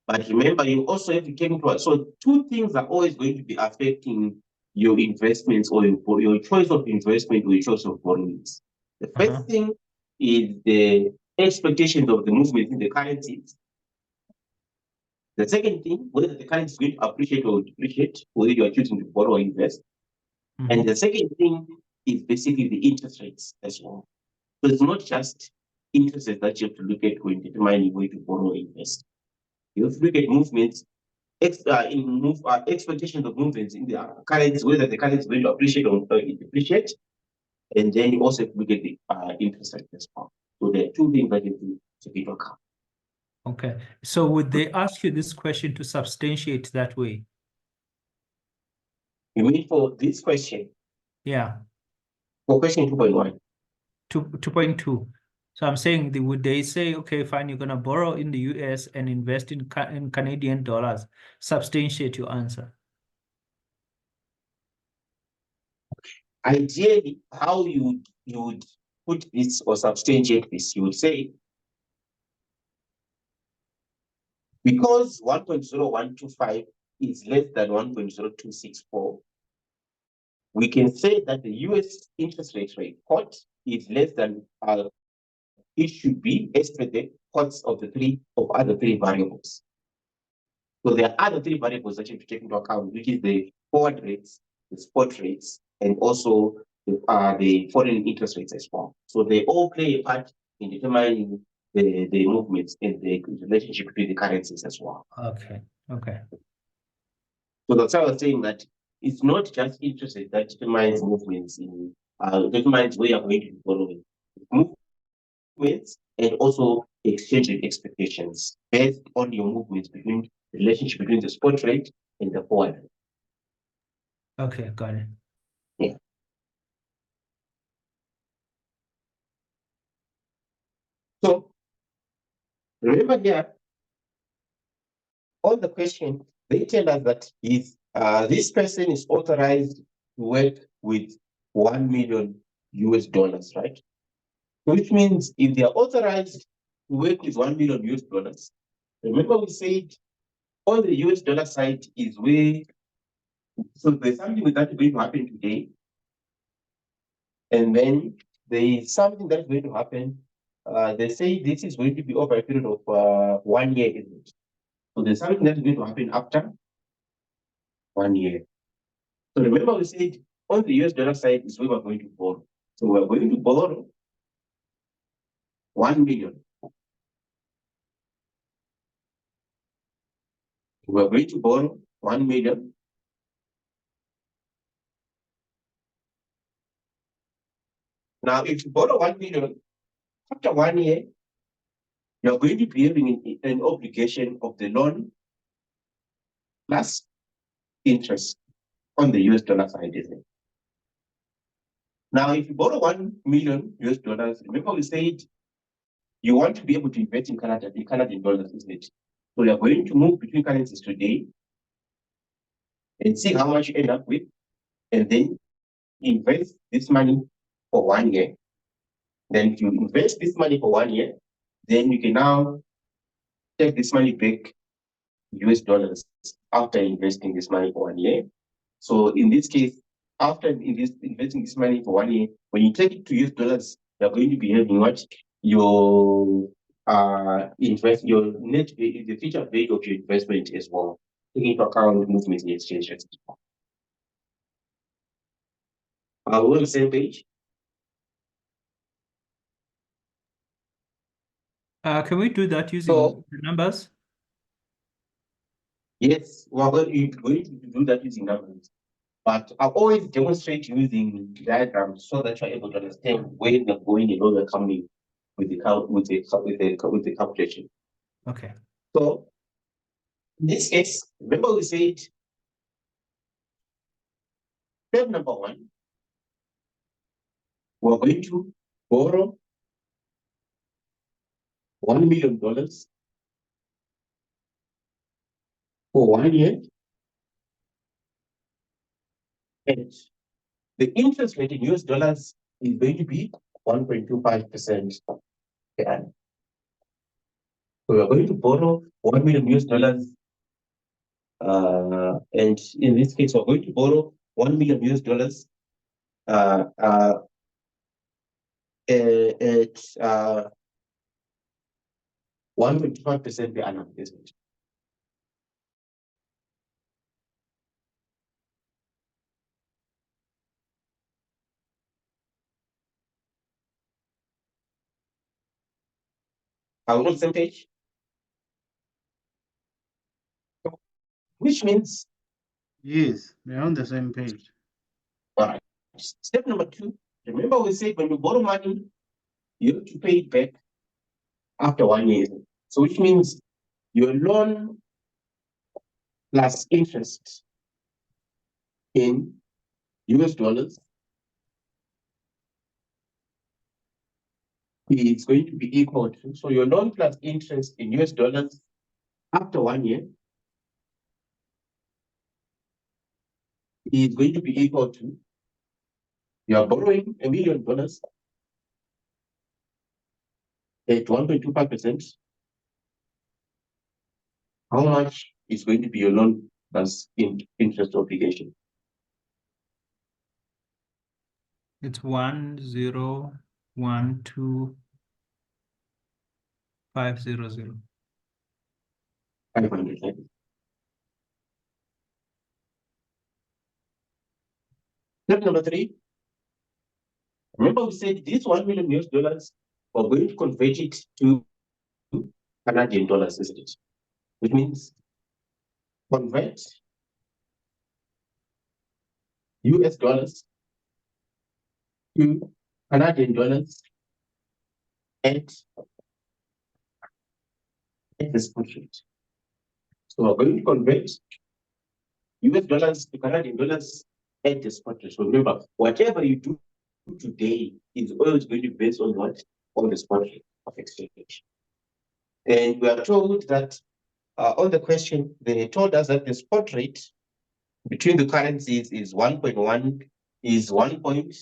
But remember, you also have to take into account. So two things are always going to be affecting your investments or your choice of investment or your choice of borrowings. The first thing is the expectations of the movement in the currencies. The second thing, whether the currency is going to appreciate or depreciate, whether you are choosing to borrow or invest. And the second thing is basically the interest rates as well. So it's not just interest rates that you have to look at when determining where to borrow or invest. You have to look at movements, expectations of movements in the currency, whether the currency is going to appreciate or depreciate. And then you also have to look at the interest rate as well. So there are two things that you have to take into account. Okay. So would they ask you this question to substantiate that way? You mean for this question? Yeah. For question 2.1? 2.2. So I'm saying, would they say, okay, fine, you're going to borrow in the US and invest in Canadian dollars, substantiate your answer? ideally, how you would put this or substantiate this, you would say, because 1.0125 is less than 1.0264, we can say that the US interest rate report is less than it should be as per the costs of the other three variables. So there are other three variables that you have to take into account, which is the forward rates, the spot rates, and also the foreign interest rates as well. So they all play a part in determining the movements and the relationship between the currencies as well. Okay. Okay. So that's why I was saying that it's not just interest rate that determines movements determines where you're going to be borrowing. Movements and also exchange rate expectations based on your movements between the relationship between the spot rate and the forward rate. Okay, got it. Yeah. So remember here, on the question, they tell us that this person is authorized to work with 1 million US dollars, right? Which means if they are authorized to work with 1 million US dollars, remember we said on the US dollar side is where, so there's something that is going to happen today, and then there is something that is going to happen. They say this is going to be over a period of 1 year, isn't it? So there's something that is going to happen after 1 year. So remember we said on the US dollar side is where we're going to borrow. So we're going to borrow 1 million. We're going to borrow 1 million. Now, if you borrow 1 million, after 1 year, you're going to be having an obligation of the loan plus interest on the US dollar side, isn't it? Now, if you borrow 1 million US dollars, remember we said you want to be able to invest in Canadian dollars, isn't it? So you're going to move between currencies today and see how much you end up with, and then invest this money for 1 year. Then if you invest this money for 1 year, then you can now take this money back US dollars after investing this money for 1 year. So in this case, after investing this money for 1 year, when you take it to US dollars, you're going to be having what your net, the future value of your investment as well, taking into account movements in the exchange rate. Are we on the same page? Can we do that using the numbers? Yes, we're going to do that using numbers. But I always demonstrate using diagrams so that you're able to understand where they're going and where they're coming with the calculation. Okay. So in this case, remember we said step number 1, we're going to borrow $1 million for 1 year, and the interest rate in US dollars is going to be 1.25% per annum. So we're going to borrow 1 million US dollars, and in this case, we're going to borrow 1 million US dollars at 1.5% per annum, isn't it? Are we on the same page? Which means, Yes, we're on the same page. all right. Step number 2, remember we said when you borrow money, you have to pay it back after 1 year. So which means your loan plus interest in US dollars is going to be equal to, so your loan plus interest in US dollars after 1 year is going to be equal to You are borrowing $1 million at 1.25%. How much is going to be your loan plus interest obligation? It's 1012500. 500. Step number 3. Remember, we said this $1 million, we're going to convert it to Canadian dollars, isn't it? Which means convert US dollars to Canadian dollars at the spot rate. So we're going to convert US dollars to Canadian dollars at the spot rate. So remember, whatever you do today is always going to be based on what? On the spot rate of exchange. And we are told that on the question, they told us that the spot rate between the currencies is 1.1, is 1 point.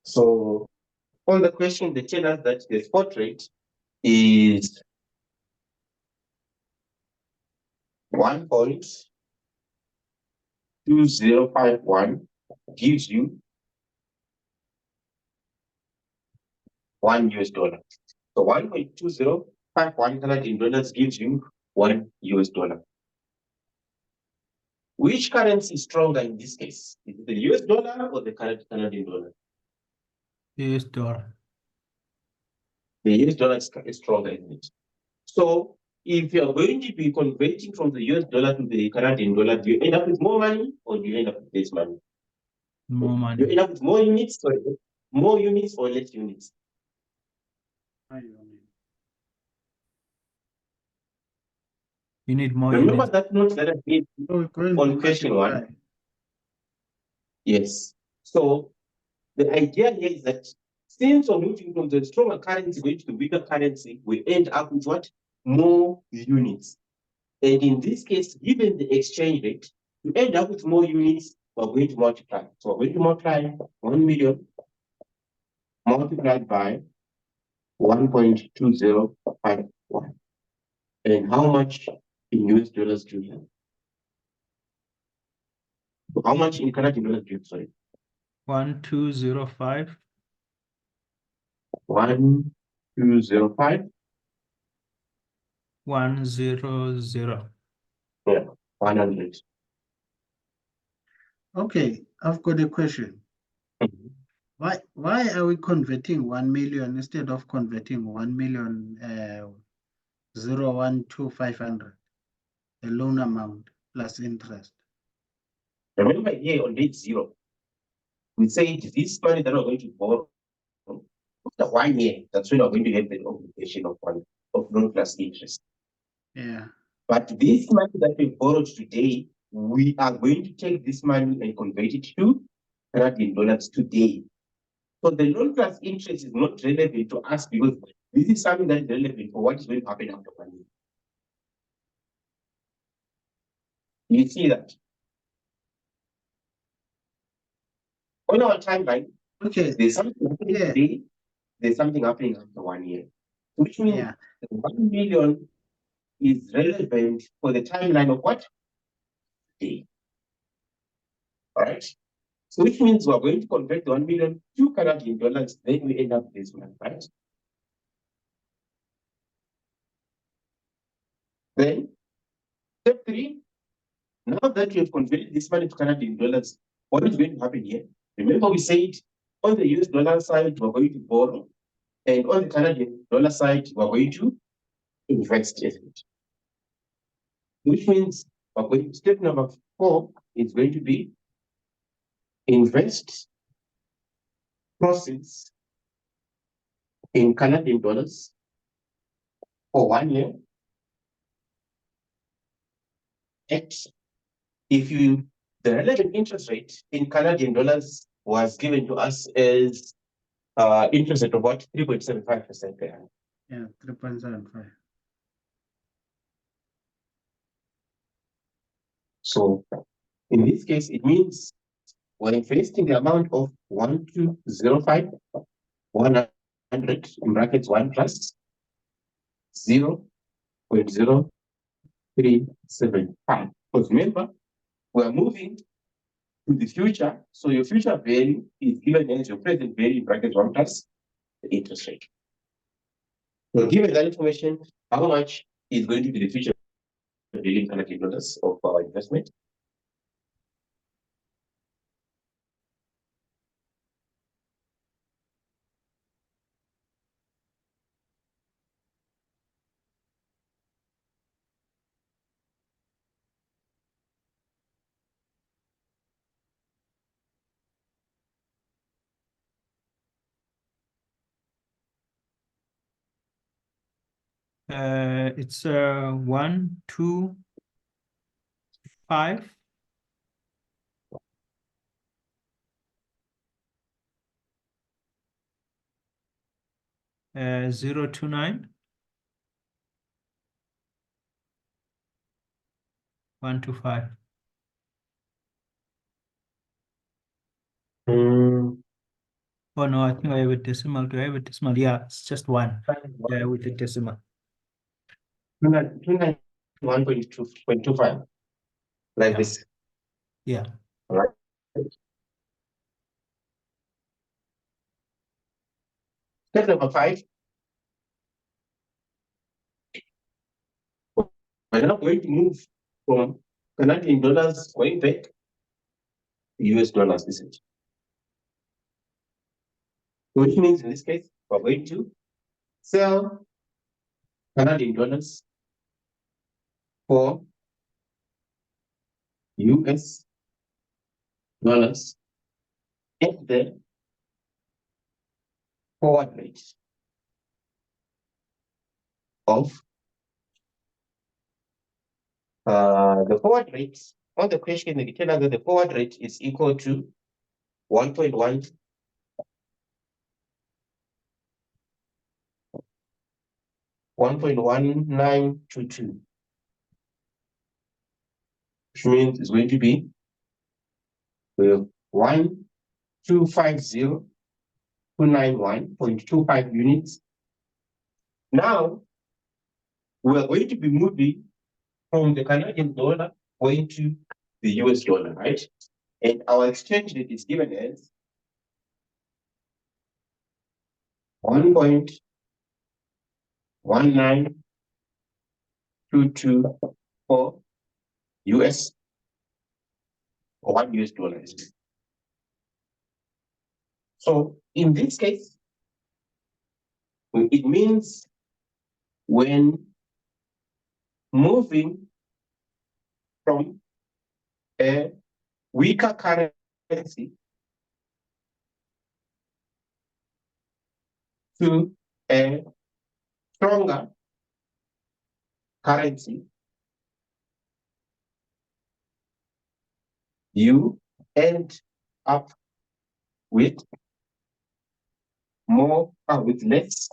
So on the question, they tell us that the spot rate is 1.2051, gives you $1 US. So 1.2051 Canadian dollars gives you $1 US. Which currency is stronger in this case? Is it the US dollar or the Canadian dollar? US dollar. The US dollar is stronger, isn't it? So if you are going to be converting from the US dollar to the Canadian dollar, do you end up with more money or do you end up with less money? More Do money. you end up with more units or less units? You need more Remember units. that note that I gave on question 1? Yes. So the idea here is that since we're moving from the stronger currency going to the weaker currency, we end up with what? More units. And in this case, given the exchange rate, to end up with more units, we're going to multiply. So we're going to multiply 1 million multiplied by 1.2051. And how much in US dollars do you have? How much in Canadian dollars do you have? Sorry. 1205. 1205. 100. Yeah, 100. Okay, I've got a question. Why are we converting 1 million instead of converting 1,012,500, the loan amount plus interest? Remember here on date 0, we say this money that we're going to borrow after 1 year, that's when we're going to have the obligation of loan plus interest. Yeah. But this money that we borrowed today, we are going to take this money and convert it to Canadian dollars today. So the loan plus interest is not relevant to us because this is something that is relevant for what is going to happen after 1 year. You see that? On our timeline, Okay. there's something happening today, there's something happening after 1 year. Which means the 1 million is relevant for the timeline of what? Day. All right. So which means we're going to convert the 1 million to Canadian dollars, then we end up with this one, right? Then step 3, now that we have converted this money to Canadian dollars, what is going to happen here? Remember we said on the US dollar side, we're going to borrow, and on the Canadian dollar side, we're going to invest it. Which means we're going to, step number 4 is going to be invest proceeds in Canadian dollars for 1 year. If the relevant interest rate in Canadian dollars was given to us as interest rate of what? 3.75% per annum. Yeah, 3.75. So In this case, it means we're investing the amount of 1205, 100 in brackets 1 plus 0.0375. Because remember, we're moving to the future, so your future value is given as your present value in brackets 1 plus the interest rate. So given that information, how much is going to be the future value in Canadian dollars of our investment? It's 1, 2, 5. Uh, 029. 125. Oh no, I think I have a decimal. Do I have a decimal? Yeah, it's just 1. Yeah, with a decimal. 1.25, like Yeah. this. Yeah. All right. Step number 5. We're now going to move from Canadian dollars going back to US dollars, isn't it? Which means in this case, we're going to sell Canadian dollars for US dollars at the forward rate of the forward rate on the question. They tell us that the forward rate is equal to 1.1 1.1922, which means it's going to be 1,250,291.25 units. Now we are going to be moving from the Canadian dollar going to the US dollar, right? And our exchange rate is given as 1.1922 for US or $1. So in this case, it means when moving from a weaker currency to a stronger currency, you end up with more, with less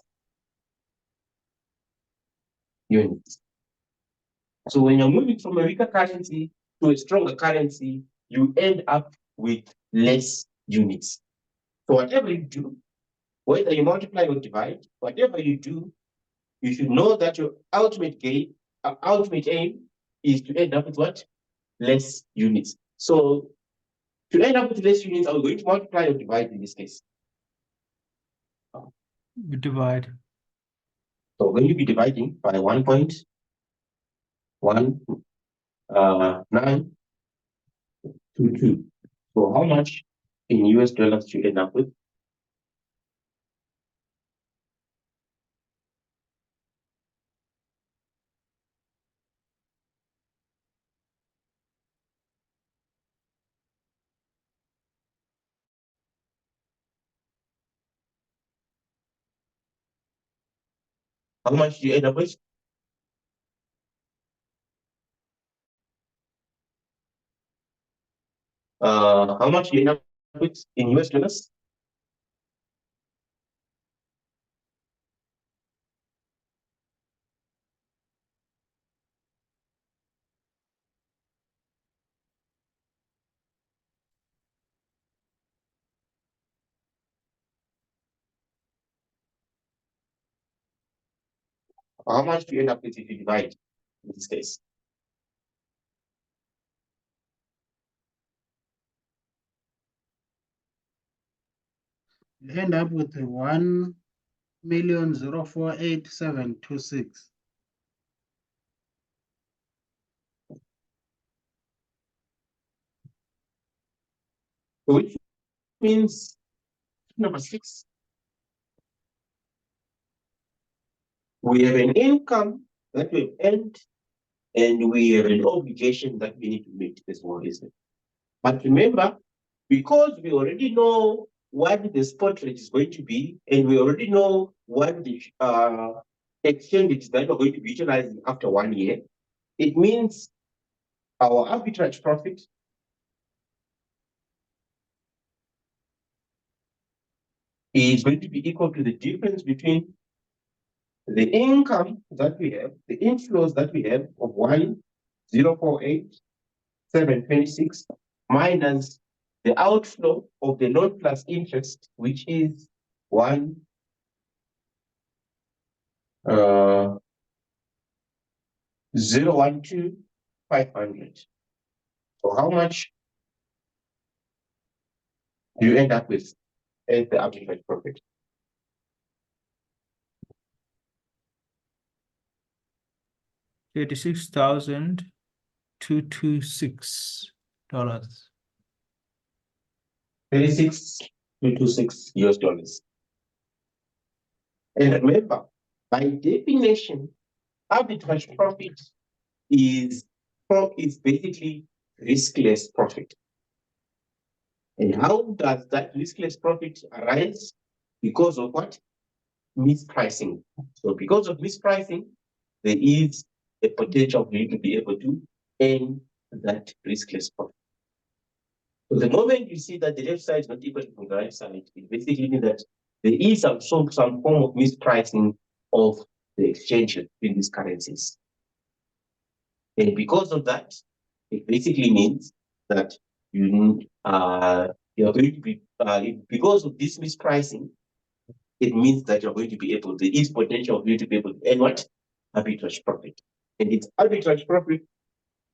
units. So when you're moving from a weaker currency to a stronger currency, you end up with less units. So whatever you do, whether you multiply or divide, whatever you do, you should know that your ultimate gain, ultimate aim is to end up with what? Less units. So to end up with less units, are we going to multiply or divide in this case? We divide. So we're going to be dividing by 1.1922. So how much in US dollars do you end up with? How much do you end up with? How much do you end up with in US dollars? How much do you end up with if you divide in this case? You end up with 1,048,726. Which means number 6. We have an income that we've earned, and we have an obligation that we need to meet as well, isn't it? But remember, because we already know what the spot rate is going to be, and we already know what the exchange rate that we're going to be utilizing after 1 year, it means our arbitrage profit is going to be equal to the difference between the income that we have, the inflows that we have of 1,048,726 minus the outflow of the loan plus interest, which is 0.12,500. So how much do you end up with as the arbitrage profit? $36,226. $36,226. And remember, by definition, arbitrage profit is basically riskless profit. And how does that riskless profit arise? Because of what? Mispricing. So because of mispricing, there is a potential for you to be able to earn that riskless profit. So the moment you see that the left side is not equal to the right side, it basically means that there is some form of mispricing of the exchange between these currencies. And because of that, it basically means that you're going to be, because of this mispricing, it means that you're going to be able, there is potential for you to be able to earn what? Arbitrage profit. And it's arbitrage profit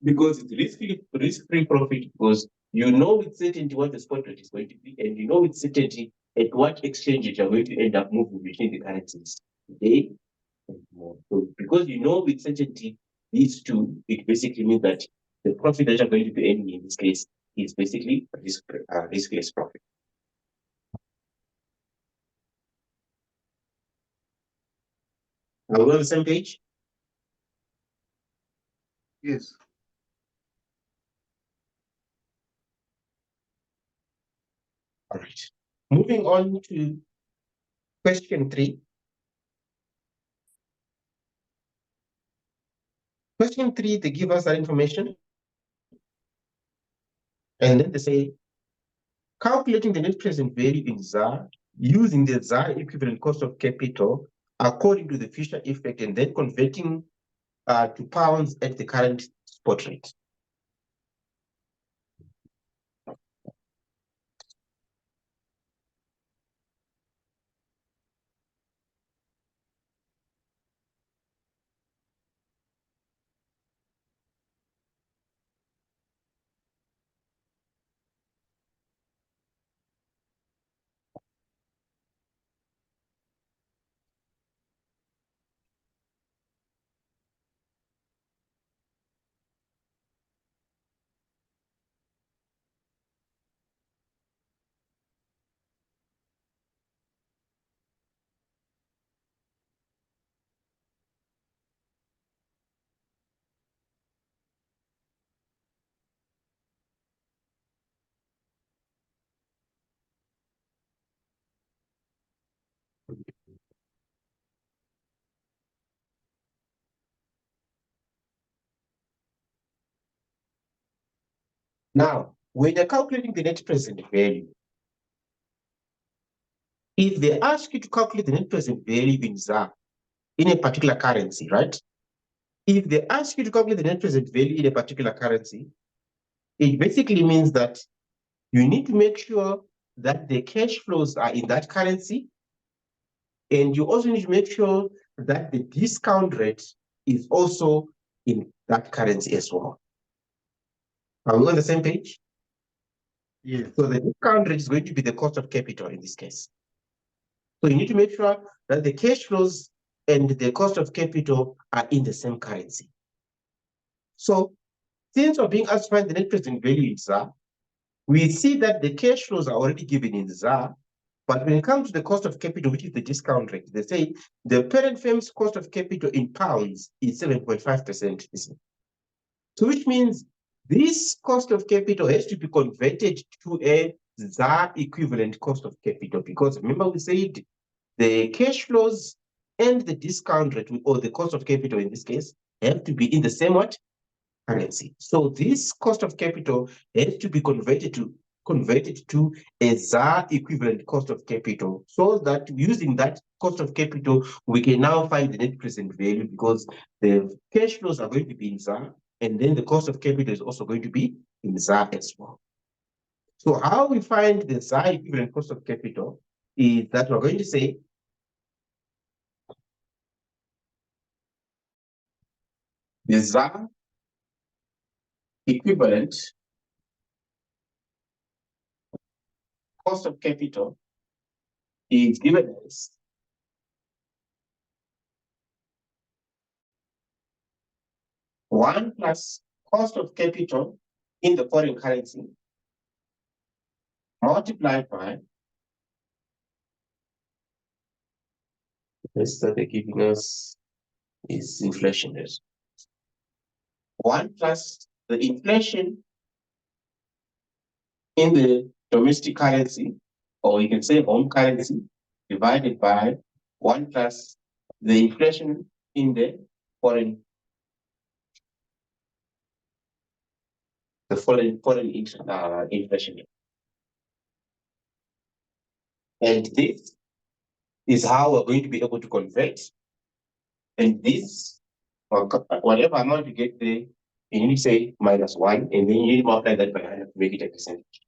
because it's risk-free profit, because you know with certainty what the spot rate is going to be, and you know with certainty at what exchange rate you're going to end up moving between the currencies today and tomorrow. So because you know with certainty these two, it basically means that the profit that you're going to be earning in this case is basically riskless profit. Are we on the same page? Yes. All right. Moving on to question 3. Question 3, they give us that information. And then they say, calculating the net present value in ZAR using the ZAR equivalent cost of capital according to the Fisher effect, and then converting to pounds at the current spot rate. Now, when you're calculating the net present value, if they ask you to calculate the net present value in ZAR in a particular currency, right? If they ask you to calculate the net present value in a particular currency, it basically means that you need to make sure that the cash flows are in that currency, and you also need to make sure that the discount rate is also in that currency as well. Are we on the same page? Yes. So the discount rate is going to be the cost of capital in this case. So you need to make sure that the cash flows and the cost of capital are in the same currency. So since we're being asked to find the net present value in ZAR, we see that the cash flows are already given in ZAR, but when it comes to the cost of capital, which is the discount rate, they say the parent firm's cost of capital in pounds is 7.5%. So which means this cost of capital has to be converted to a ZAR equivalent cost of capital, because remember we said the cash flows and the discount rate, or the cost of capital in this case, have to be in the same what? Currency. So this cost of capital has to be converted to a ZAR equivalent cost of capital, so that using that cost of capital, we can now find the net present value, because the cash flows are going to be in ZAR, and then the cost of capital is also going to be in ZAR as well. So how we find the ZAR equivalent cost of capital is that we're going to say the ZAR equivalent cost of capital is given as one plus cost of capital in the foreign currency multiplied by, this that they're giving us is inflation rate. One plus the inflation in the domestic currency, or you can say home currency, divided by one plus the inflation in the foreign inflation rate. And this is how we're going to be able to convert. And this, whatever amount you get there, you need to say -1, and then you need to multiply that by 100 to make it a percentage.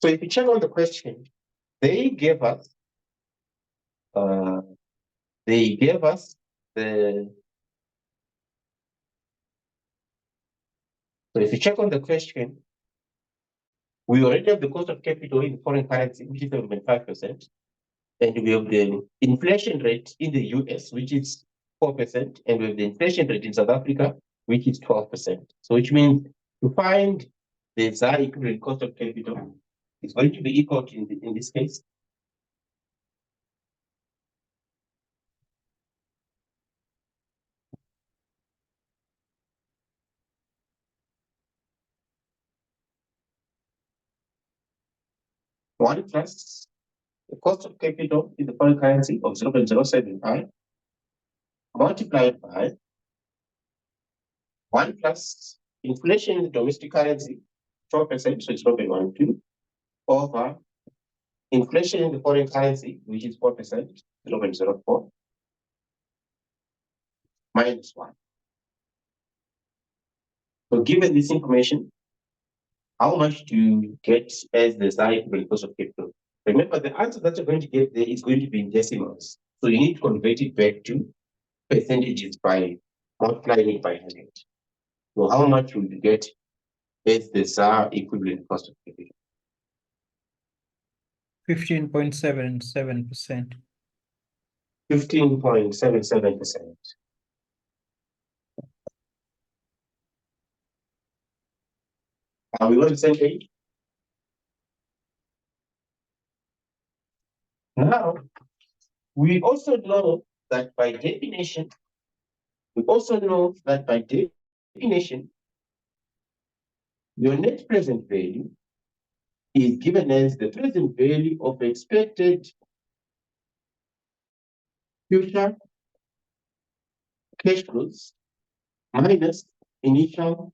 So if you check on the question, they gave us the. So if you check on the question, we already have the cost of capital in foreign currency, which is 7.5%. And we have the inflation rate in the US, which is 4%. And we have the inflation rate in South Africa, which is 12%. So which means to find the ZAR equivalent cost of capital is going to be equal to, in this case, one plus the cost of capital in the foreign currency of 0.075 multiplied by 1 plus inflation in the domestic currency, 12%, so it's 0.12, over inflation in the foreign currency, which is 4%, 0.04, minus 1. So given this information, how much do you get as the ZAR equivalent cost of capital? Remember, the answer that you're going to get there is going to be in decimals. So you need to convert it back to percentages by multiplying it by 100. So how much will you get as the ZAR equivalent cost of capital? 15.77%. 15.77%. Are we on the same page? Now, we also know that by definition, your net present value is given as the present value of expected future cash flows minus initial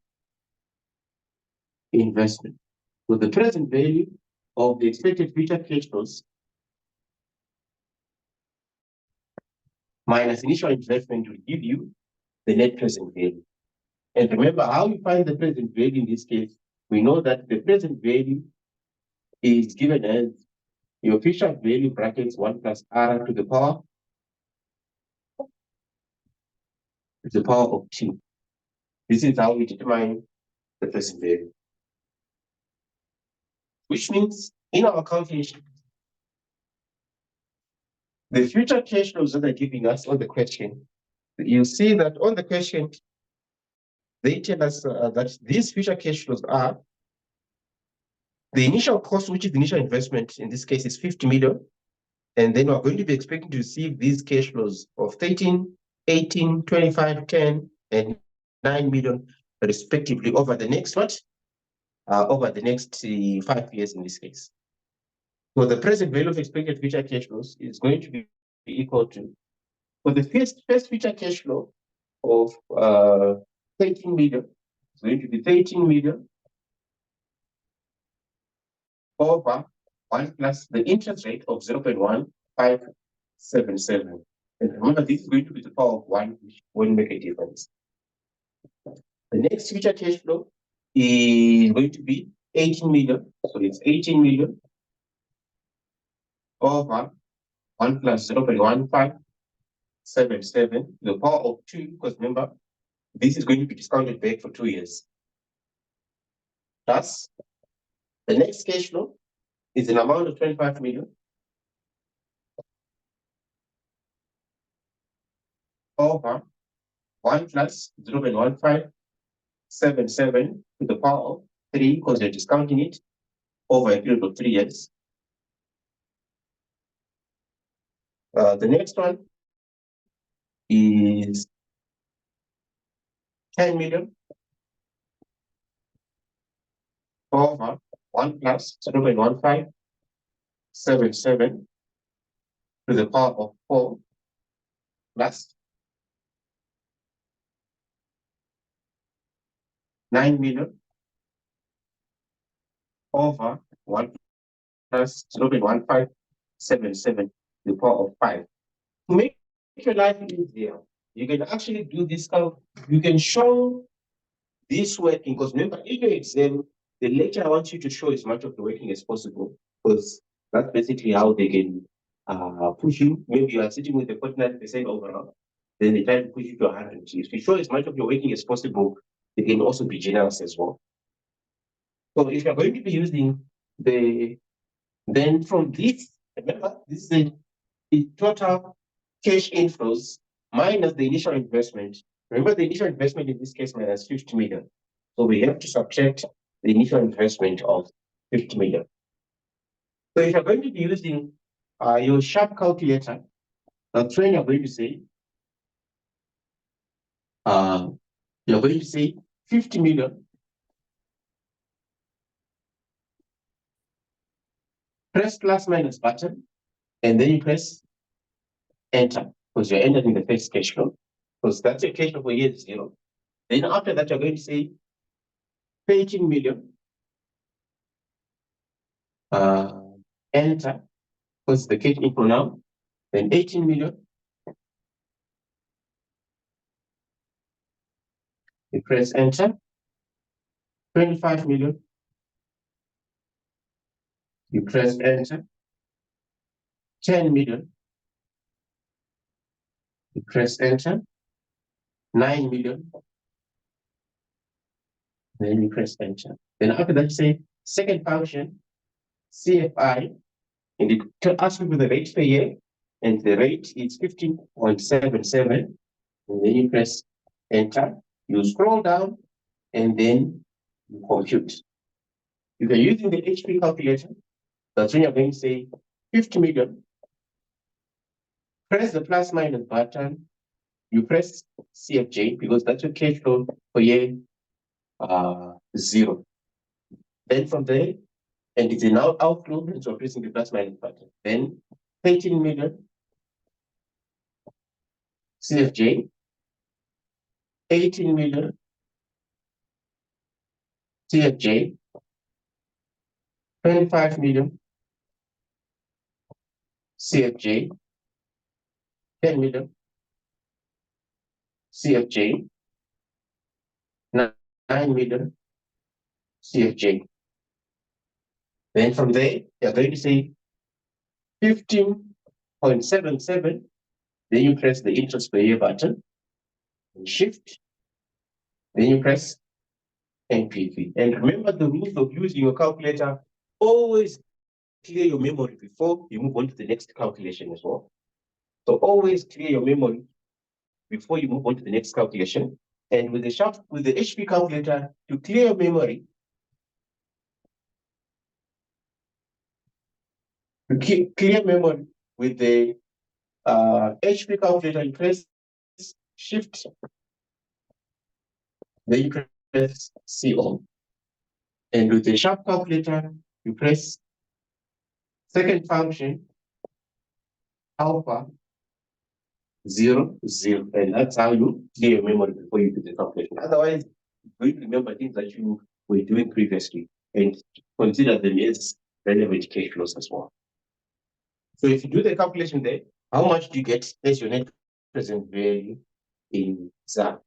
investment. So the present value of the expected future cash flows minus initial investment will give you the net present value. And remember how you find the present value in this case. We know that the present value is given as your future value brackets 1 plus R to the power of 2. This is how we determine the present value. Which means in our calculation, the future cash flows that they're giving us on the question, you see that on the question, they tell us that these future cash flows are the initial cost, which is the initial investment, in this case is 50 million. And then we're going to be expecting to receive these cash flows of 13, 18, 25, 10, and 9 million respectively over the next what? Over the next 5 years in this case. So the present value of expected future cash flows is going to be equal to, for the first future cash flow of 13 million, it's going to be 13 million over 1 plus the interest rate of 0.1577. And remember, this is going to be the power of 1, which won't make a difference. The next future cash flow is going to be 18 million. So it's 18 million over 1 plus 0.1577, the power of 2, because remember, this is going to be discounted back for 2 years. Thus, the next cash flow is an amount of 25 million over 1 plus 0.1577 to the power of 3, because you're discounting it over a period of 3 years. The next one is 10 million over 1 plus 0.1577 to the power of 4 plus 9 million over 1 plus 0.1577 to the power of 5. To make your life easier, you can actually do this count. You can show this working, because remember, in your exam, the lecturer wants you to show as much of the working as possible, because that's basically how they can push you. Maybe you are sitting with a 49% overall, then they try to push you to 100. If you show as much of your working as possible, they can also be generous as well. So if you're going to be using then from this, remember, this is the total cash inflows minus the initial investment. Remember, the initial investment in this case minus 50 million. So we have to subtract the initial investment of 50 million. So if you're going to be using your sharp calculator, that's when you're going to say, 50 million press plus minus button, and then you press enter, because you're entering the first cash flow, because that's your cash flow for year 0. Then after that, you're going to say 13 million, enter, because the cash inflow now, then 18 million, you press enter, 25 million, you press enter, 10 million, you press enter, 9 million, then you press enter. Then after that, you say second function, CFI, and it asks you for the rate per year, and the rate is 15.77, and then you press enter. You scroll down, and then you compute. If you're using the HP calculator, that's when you're going to say 50 million. Press the plus minus button. You press CFJ, because that's your cash flow for year 0. Then from there, and it's an outflow, and so pressing the plus minus button. Then 13 million CFJ, 18 million CFJ, 25 million CFJ, 10 million CFJ, 9 million CFJ. Then from there, you're going to say 15.77, then you press the interest per year button, and shift, then you press NPV. And remember the rules of using your calculator, always clear your memory before you move on to the next calculation as well. So always clear your memory before you move on to the next calculation. And with the HP calculator, to clear your memory, clear memory with the HP calculator, you press Shift, then you press CO. And with the sharp calculator, you press second function, alpha 0, 0. And that's how you clear your memory before you do the calculation. Otherwise, you remember things that you were doing previously and consider them as relevant cash flows as well. So if you do the calculation there, how much do you get as your net present value in ZAR?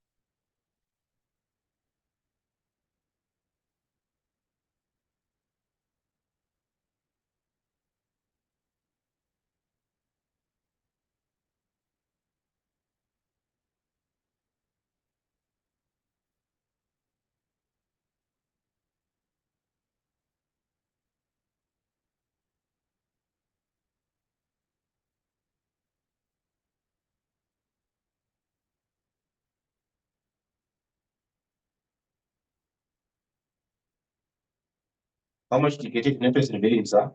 How much do you get it net present value in ZAR?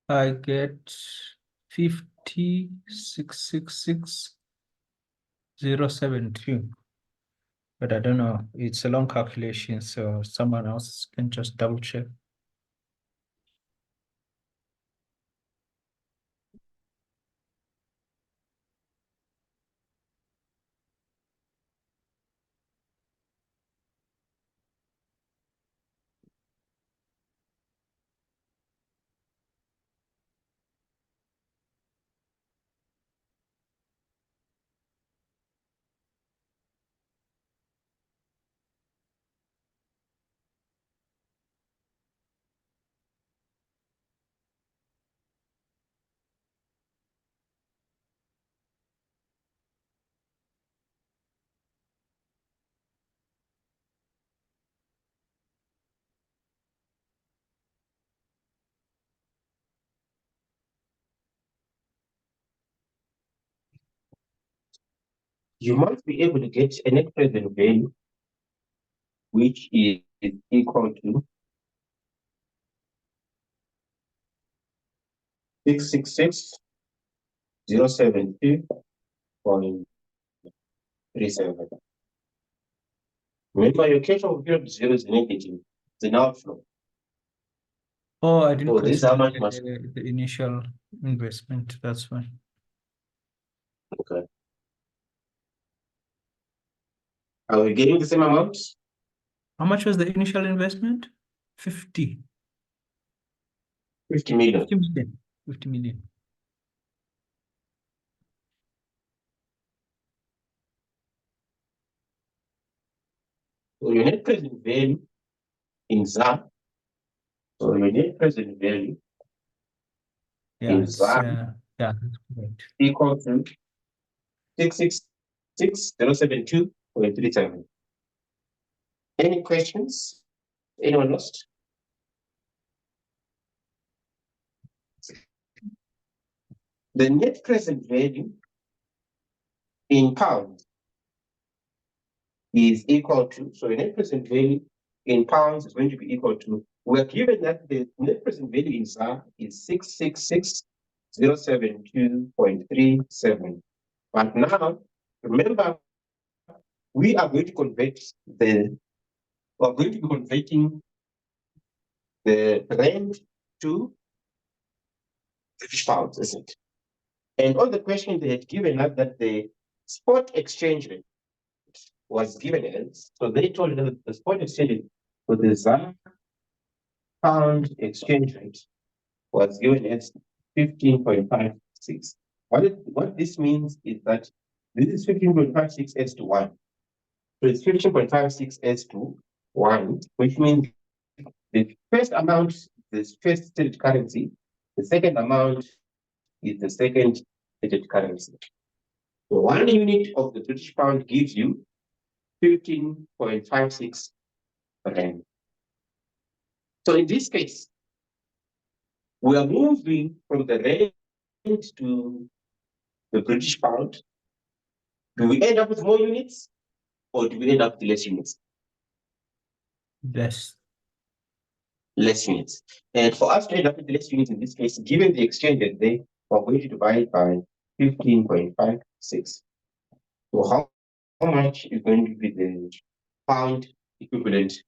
I get 50,666,072. But I don't know. It's a long calculation, so someone else can just double check. You must be able to get a net present value which is equal to 666,072.37. Remember, your cash flow period 0 is negative. It's an outflow. Oh, I didn't So this is how much consider the initial investment. That's fine. Okay. Are we getting the same amount? How much was the initial investment? 50. 50 million. 50 million. 50 million. So your net present value in ZAR. So your net present value Yeah, in it's ZAR yeah, that's correct. equal to 666,072.37. Any questions? Anyone lost? The net present value in pounds is equal to, so the net present value in pounds is going to be equal to, we're given that the net present value in ZAR is 666,072.37. But now, remember, we are going to convert we're going to be converting the rand to British pounds, isn't it? And on the question they had given us that the spot exchange rate was given as, so they told us that the spot exchange rate for the ZAR pound exchange rate was given as 15.56. What this means is that this is 15.56 as to 1. So it's 15.56 as to 1, which means the first amount is the first stated currency, the second amount is the second stated currency. So 1 unit of the British pound gives you 15.56 rand. So in this case, we are moving from the rand to the British pound. Do we end up with more units or do we end up with less units? Less units. And for us to end up with less units in this case, given the exchange rate there, we're going to divide by 15.56. So how much is going to be the pound equivalent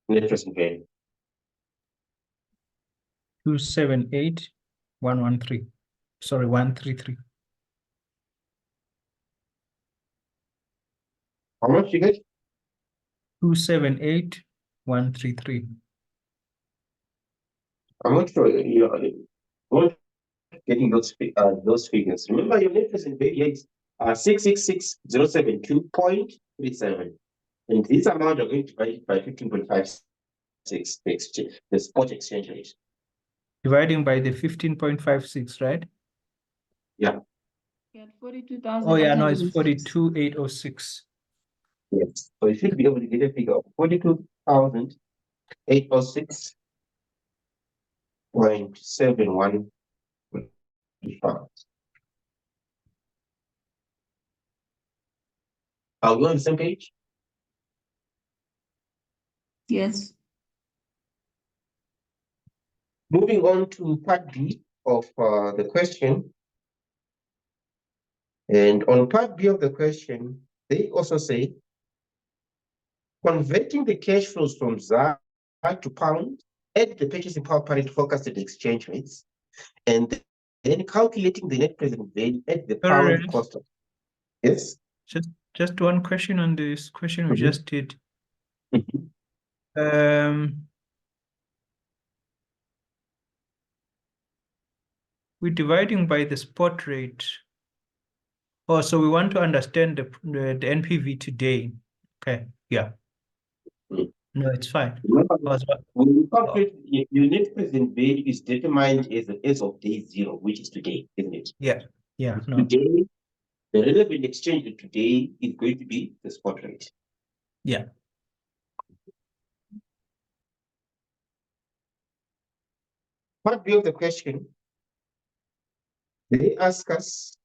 net present value? 278,113. Sorry, 133. How much you get? 278,133. I'm not sure you're not getting those figures. Remember, your net present value is 666,072.37. And this amount are going to divide by 15.56, the spot exchange rate. Dividing by the 15.56, right? Yeah. You had 42,000. Oh, yeah, no, it's 42,806. Yes. So you should be able to get a figure of 42,806.71 pounds. Are we on the same page? Yes. Moving on to part B of the question. And on part B of the question, they also say, converting the cash flows from ZAR to pound at the purchasing power parity forecasted exchange rates, and then calculating the net present value at the pound cost of. Yes. Just one question on this question we just did. We're dividing by the spot rate. Oh, so we want to understand the NPV today. Okay, yeah. No, it's fine. When you calculate, your net present value is determined as of day 0, which is today, isn't it? Yeah, yeah. No. Today, the relevant exchange rate today is going to be the spot rate. Yeah. Part B of the question, they ask us,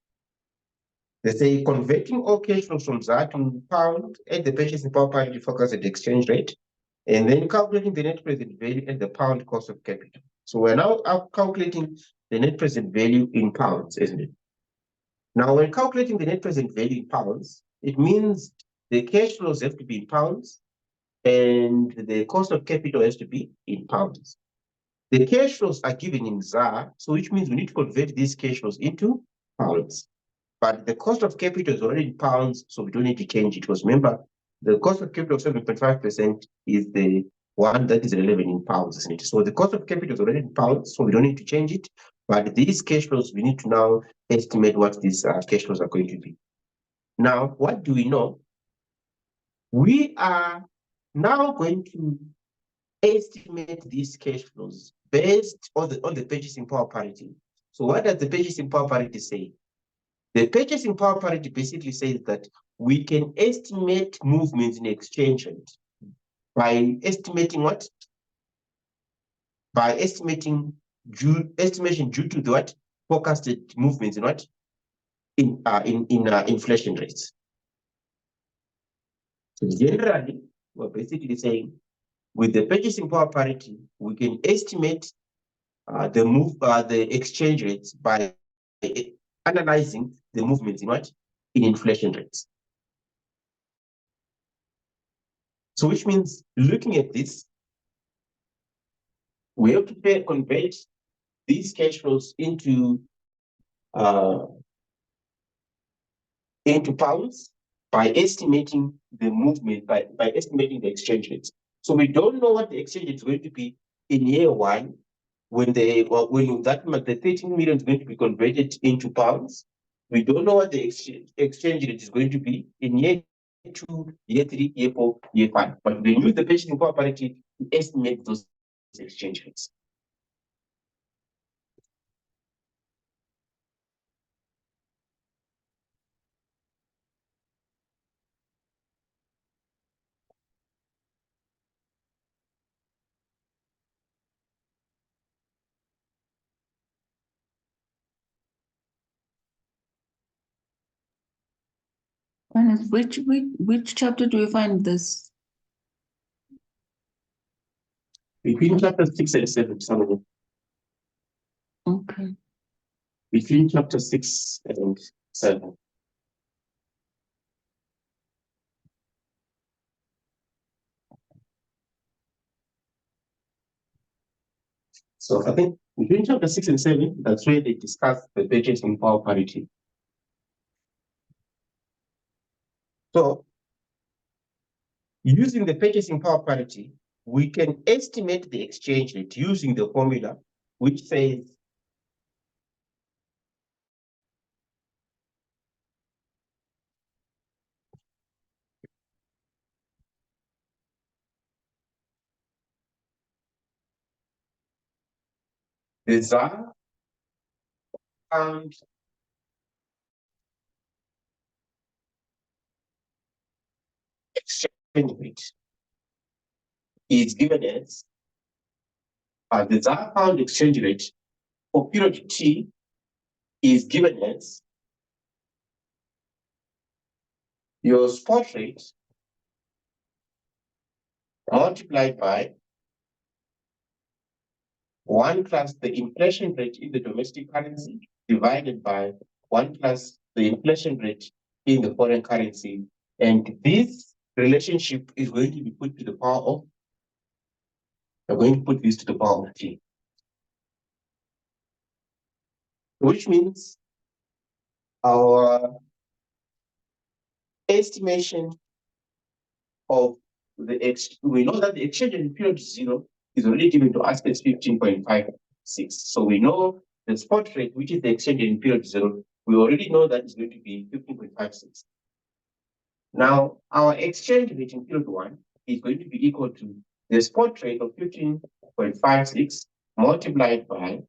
they say, converting all cash flows from ZAR to pound at the purchasing power parity forecasted exchange rate, and then calculating the net present value at the pound cost of capital. So we're now calculating the net present value in pounds, isn't it? Now, when calculating the net present value in pounds, it means the cash flows have to be in pounds and the cost of capital has to be in pounds. The cash flows are given in ZAR, so which means we need to convert these cash flows into pounds. But the cost of capital is already in pounds, so we don't need to change it. Because remember, the cost of capital of 7.5% is the one that is relevant in pounds, isn't it? So the cost of capital is already in pounds, so we don't need to change it. But these cash flows, we need to now estimate what these cash flows are going to be. Now, what do we know? We are now going to estimate these cash flows based on the purchasing power parity. So what does the purchasing power parity say? The purchasing power parity basically says that we can estimate movements in exchange rate by estimating what? By estimating estimation due to the what? Forecasted movements in what? In inflation rates. So generally, we're basically saying with the purchasing power parity, we can estimate the exchange rates by analyzing the movements in what? In inflation rates. So which means looking at this, we have to convert these cash flows into pounds by estimating the movement, by estimating the exchange rates. So we don't know what the exchange rate is going to be in year one when the 13 million is going to be converted into pounds. We don't know what the exchange rate is going to be in year 2, year 3, year 4, year 5. But we use the purchasing power parity to estimate those exchange rates. And which chapter do we find this? Between chapter 6 and 7, somewhere. Okay. Between chapter 6 and 7. So I think between chapter 6 and 7, that's where they discuss the purchasing power parity. So using the purchasing power parity, we can estimate the exchange rate using the formula, which says the ZAR pound exchange rate is given as the ZAR pound exchange rate for period T is given as your spot rate multiplied by 1 plus the inflation rate in the domestic currency divided by 1 plus the inflation rate in the foreign currency. And this relationship is going to be put to the power of, we're going to put this to the power of T. Which means our estimation of we know that the exchange in period 0 is already given to us as 15.56. So we know the spot rate, which is the exchange in period 0, we already know that is going to be 15.56. Now, our exchange rate in period 1 is going to be equal to the spot rate of 15.56 multiplied by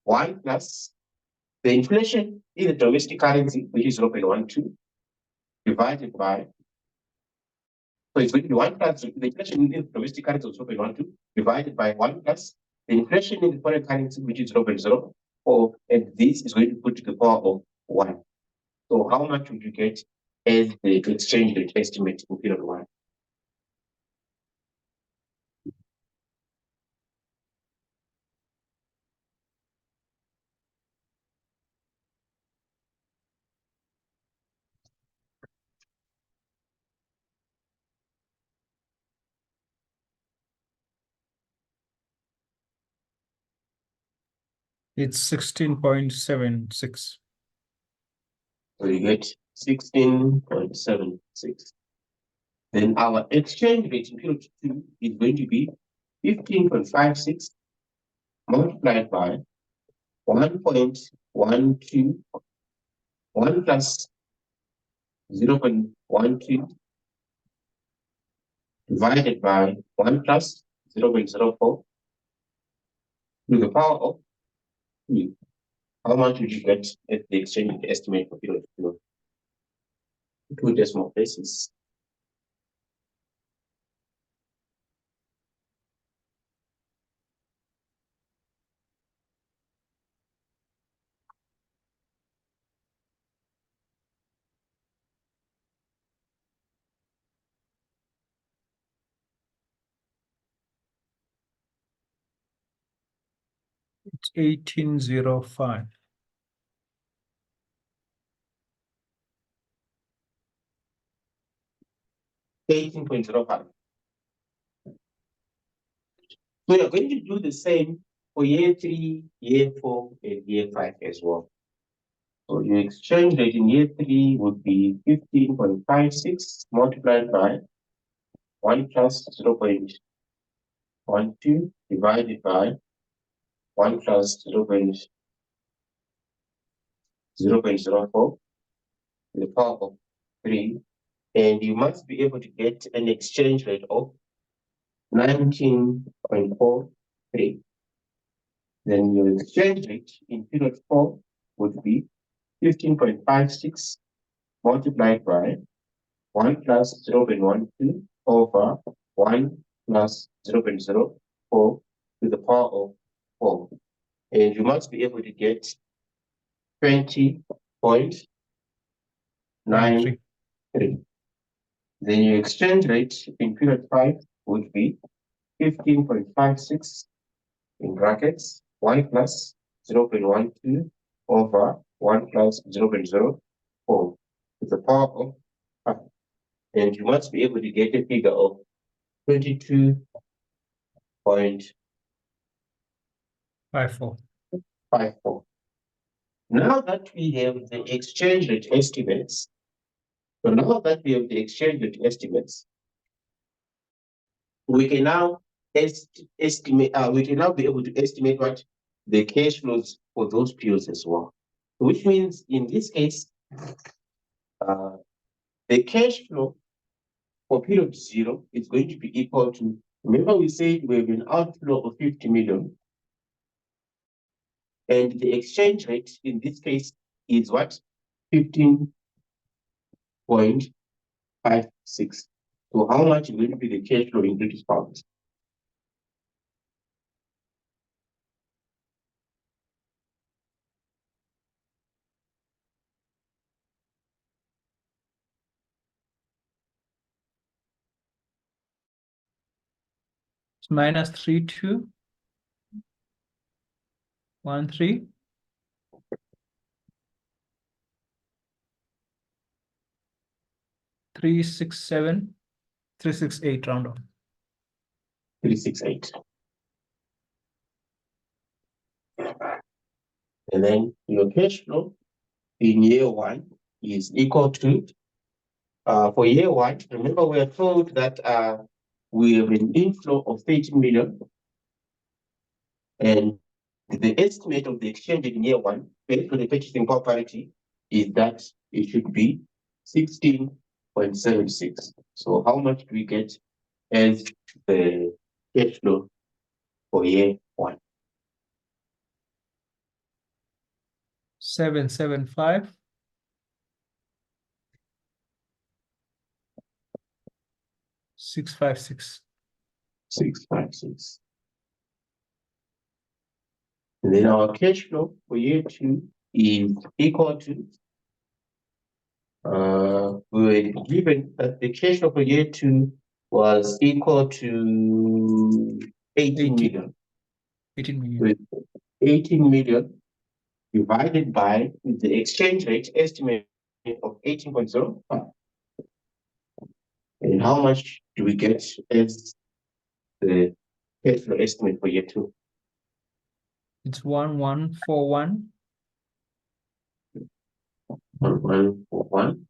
1 plus the inflation in the domestic currency, which is 0.12, divided by, so it's going to be 1 plus the inflation in the domestic currency of 0.12 divided by 1 plus the inflation in the foreign currency, which is 0.04, and this is going to put to the power of 1. So how much would you get as the exchange rate estimate in period 1? It's 16.76. So you get 16.76. Then our exchange rate in period 2 is going to be 15.56 multiplied by 1.12, 1 plus 0.12 divided by 1 plus 0.04 to the power of 3. How much would you get at the exchange rate estimate for period 2? 2 decimal places. It's 1805. $18.05. So you're going to do the same for year 3, year 4, and year 5 as well. So your exchange rate in year 3 would be 15.56 multiplied by 1 plus 0.12 divided by 1 plus 0.04 to the power of 3. And you must be able to get an exchange rate of 19.43. Then your exchange rate in period 4 would be 15.56 multiplied by 1 plus 0.12 over 1 plus 0.04 to the power of 4. And you must be able to get 20.93. Then your exchange rate in period 5 would be 15.56 in brackets 1 plus 0.12 over 1 plus 0.04 to the power of 5. And you must be able to get a figure of 22.54. Now that we have the exchange rate estimates, we can now estimate. We can now be able to estimate what the cash flows for those periods as well. Which means in this case, the cash flow for period 0 is going to be equal to. Remember, we said we have an outflow of 50 million, and the exchange rate in this case is what? 15.56. So how much is going to be the cash flow in British pounds? It's minus 3213. 367, 368 round off. 368. And then your cash flow in year 1 is equal to, for year 1, remember we are told that we have an inflow of 13 million, and the estimate of the exchange in year 1 based on the purchasing power parity is that it should be 16.76. So how much do we get as the cash flow for year 1? 775. 656. 656. And then our cash flow for year 2 is equal to, we were given that the cash flow for year 2 was equal to 18 million. 18 million. So 18 million divided by the exchange rate estimate of 18.05. And how much do we get as the cash flow estimate for year 2? It's 1141. 1141.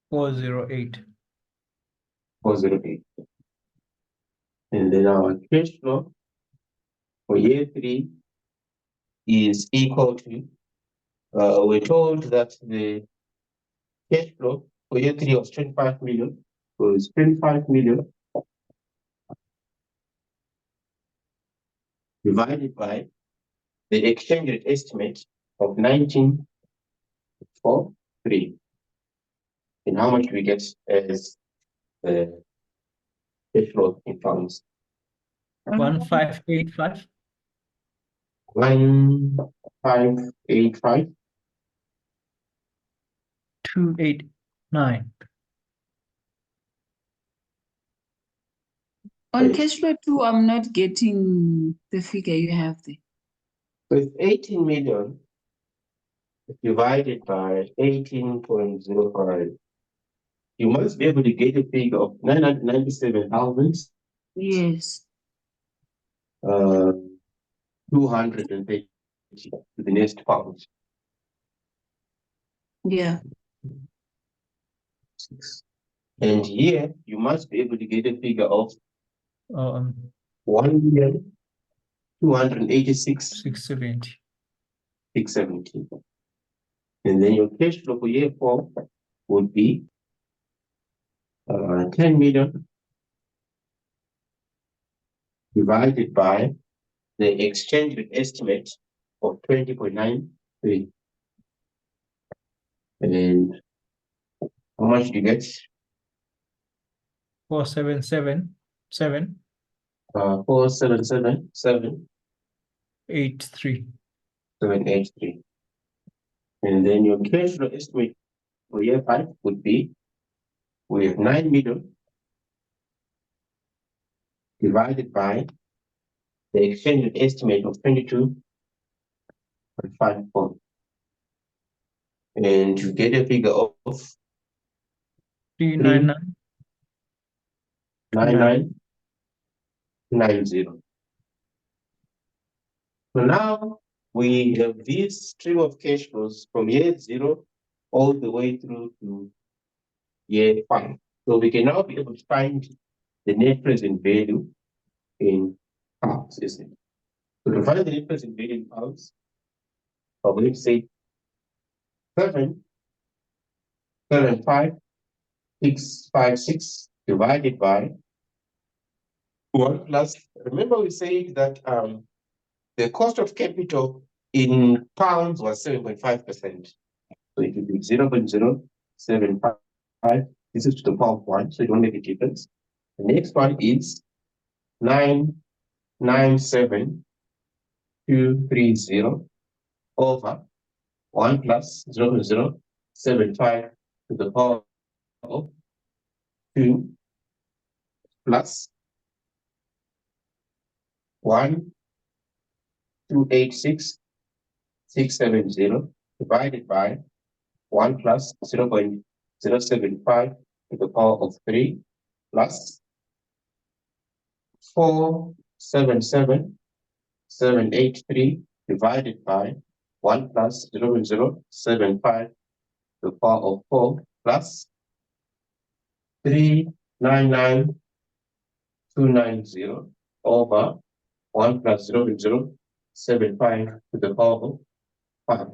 408. 408. And then our cash flow for year 3 is equal to, we're told that the cash flow for year 3 was 25 million. So it's 25 million divided by the exchange rate estimate of 19.43. And how much we get as the cash flow in pounds? 1585. 1585. 289. On cash flow 2, I'm not getting the figure you have there. So it's 18 million divided by 18.05. You must be able to get a figure of 997,000. Yes. 230 to the next power. Yeah. 6. And here you must be able to get a figure of 1,286,670. 670. And then your cash flow for year 4 would be 10 million divided by the exchange rate estimate of 20.93. And how much do you get? 4777 477,783. 83. And then your cash flow estimate for year 5 would be, we have 9 million divided by the exchange rate estimate of 22.54. And you get a figure of 399. 9990. So now we have this stream of cash flows from year 0 all the way through to year 5. So we can now be able to find the net present value in pounds, isn't it? So to find the net present value in pounds, I'm going to say 7,75656 divided by 1 plus. Remember we said that the cost of capital in pounds was 7.5%. So it will be 0.075. This is to the power of 1, so it won't make a difference. The next one is 997,230 over 1 plus 0.075 to the power of 2 plus 1,286,670 divided by 1 plus 0.075 to the power of 3 plus 477,783 divided by 1 plus 0.075 to the power of 4 plus 399,290 over 1 plus 0.075 to the power of 5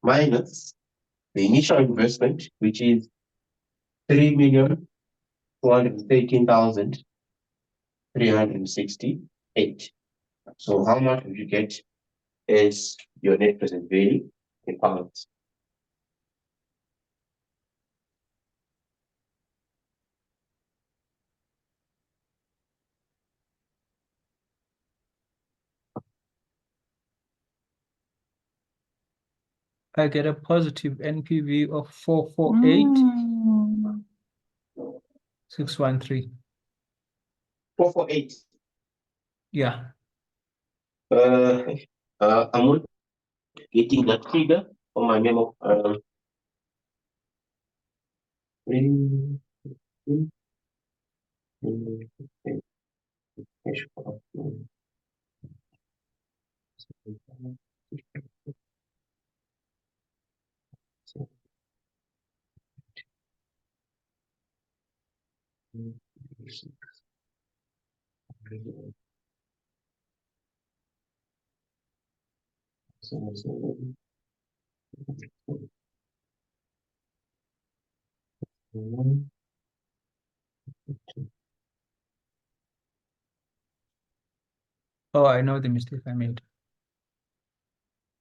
minus the initial investment, which is 3,413,368. So how much would you get as your net present value in pounds? I get a positive NPV of 448,613. 448. Yeah. I'm not getting that figure on my memo. Oh, I know the mistake I made.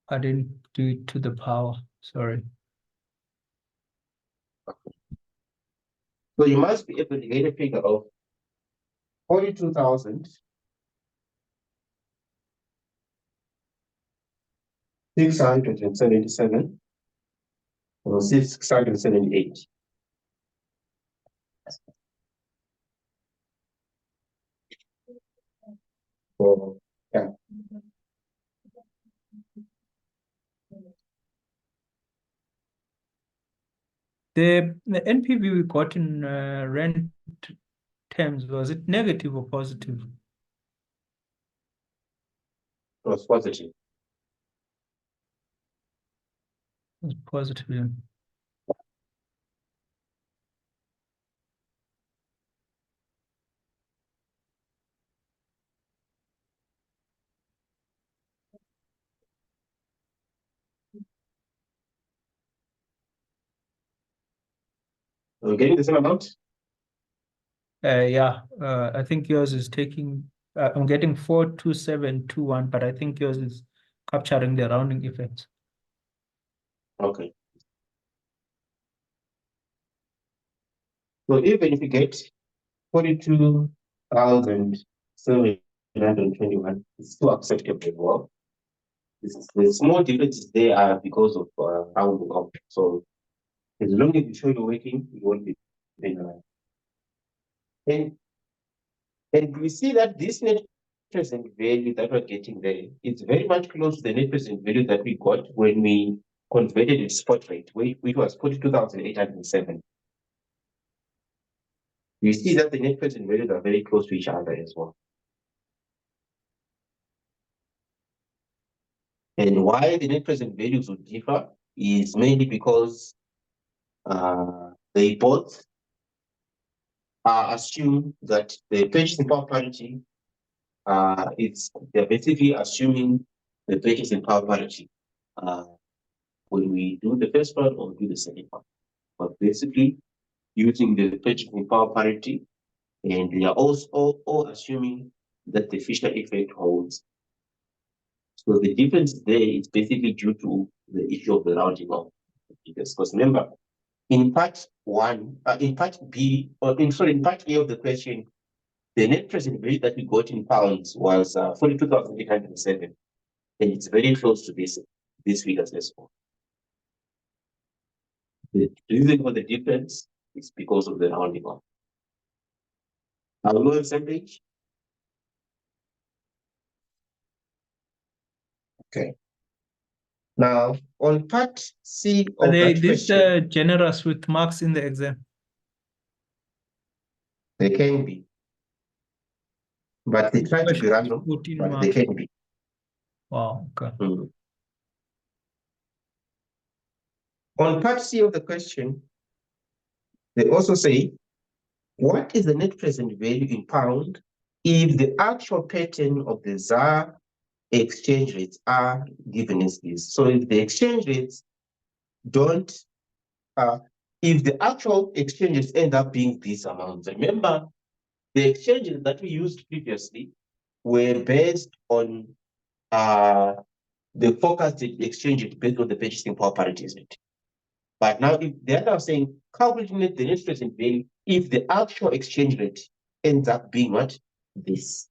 I didn't do it to the power. Sorry. So you must be able to get a figure of 42,677 or 678. So yeah. The NPV we got in rent terms, was it negative or positive? was positive. It's positive. Yeah. Are we getting the same amount? Yeah, I think yours is taking, I'm getting 42721, but I think yours is capturing the rounding effect. Okay. So even if you get 42,721, it's still acceptable. Well, the small differences there are because of rounding up. So as long as you show you're working, you won't be penalized. And we see that this net present value that we're getting there is very much close to the net present value that we got when we converted its spot rate, which was 42,807. You see that the net present values are very close to each other as well. And why the net present values would differ is mainly because they both assume that the purchasing power parity they're basically assuming the purchasing power parity when we do the first part or do the second part. But basically using the purchasing power parity, and they are also all assuming that the Fisher effect holds. So the difference there is basically due to the issue of the rounding off. Because remember, in part one, in part B, or in part A of the question, the net present value that we got in pounds was 42,807, and it's very close to these figures as well. The reason for the difference is because of the rounding off. Are we on the same page? Okay. Now, on part C Are of they that this question, generous with marks in the exam? they can be, but they try to be Question random, 14 but they marks. can be. Wow, okay. On part C of the question, they also say, what is the net present value in pound if the actual pattern of the ZAR exchange rates are given as this? So if the exchange rates don't, if the actual exchanges end up being these amounts, remember the exchanges that we used previously were based on the forecasted exchange rate based on the purchasing power parity rate. But now, if they're now saying calculating the net present value, if the actual exchange rate ends up being what? This.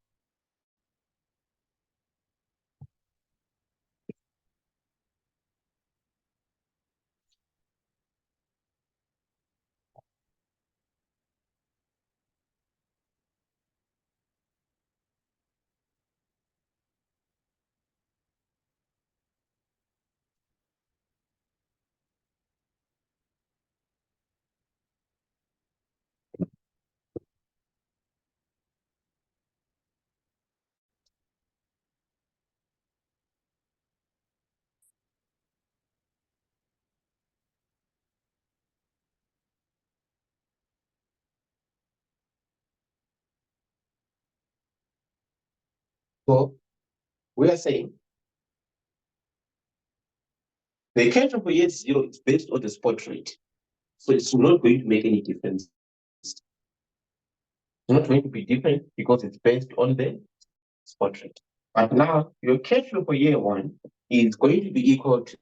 So we are saying the cash flow for year 0 is based on the spot rate. So it's not going to make any difference. It's not going to be different because it's based on the spot rate. But now your cash flow for year 1 is going to be equal to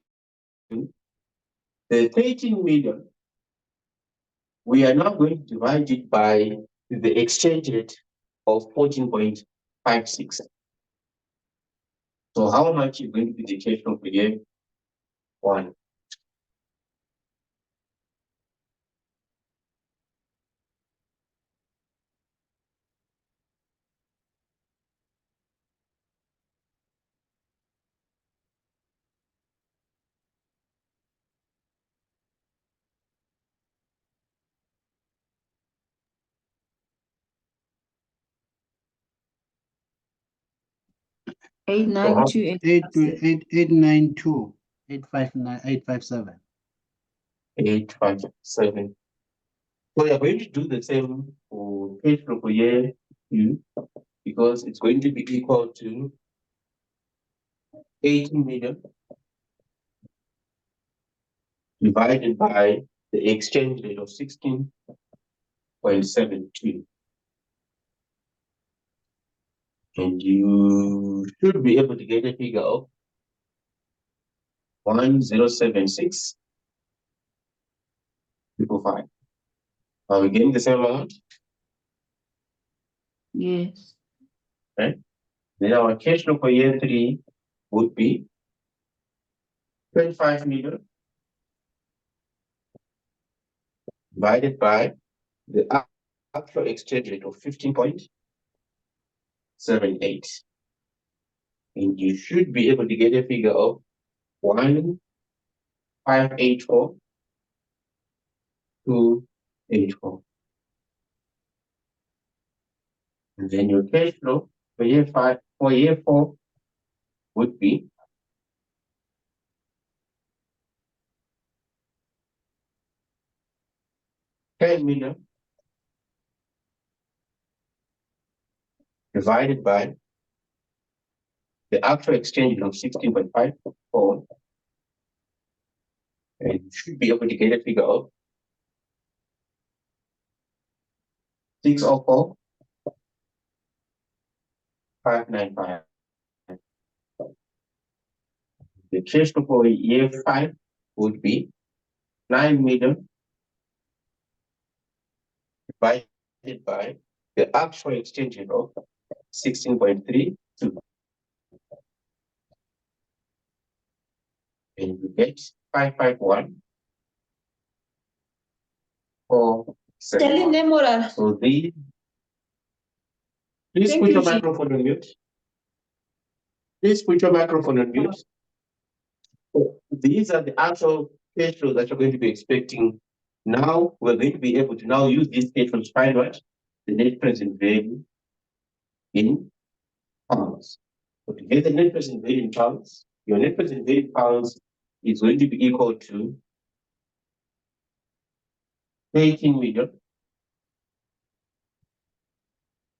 the 13 million. We are now going to divide it by the exchange rate of 14.56. So how much is going to be the cash flow for year 1? 892, 892, 859, 857. 857. So we are going to do the same for cash flow for year 2 because it's going to be equal to 18 million divided by the exchange rate of 16.72. And you should be able to get a figure of 1076 5. Are we getting the same amount? yes. Right? Then our cash flow for year 3 would be 25 million divided by the actual exchange rate of 15.78. And you should be able to get a figure of 1584,284. And then your cash flow for year 4 would be 10 million divided by the actual exchange rate of 16.54. And you should be able to get a figure of 604,595. The cash flow for year 5 would be 9 million divided by the actual exchange rate of 16.32. And you get 551,471. So these, please put your microphone on mute. Please put your microphone on mute. So these are the actual cash flows that you're going to be expecting. Now we're going to be able to now use these cash flows to find what? The net present value in pounds. So to get the net present value in pounds, your net present value in pounds is going to be equal to 18 million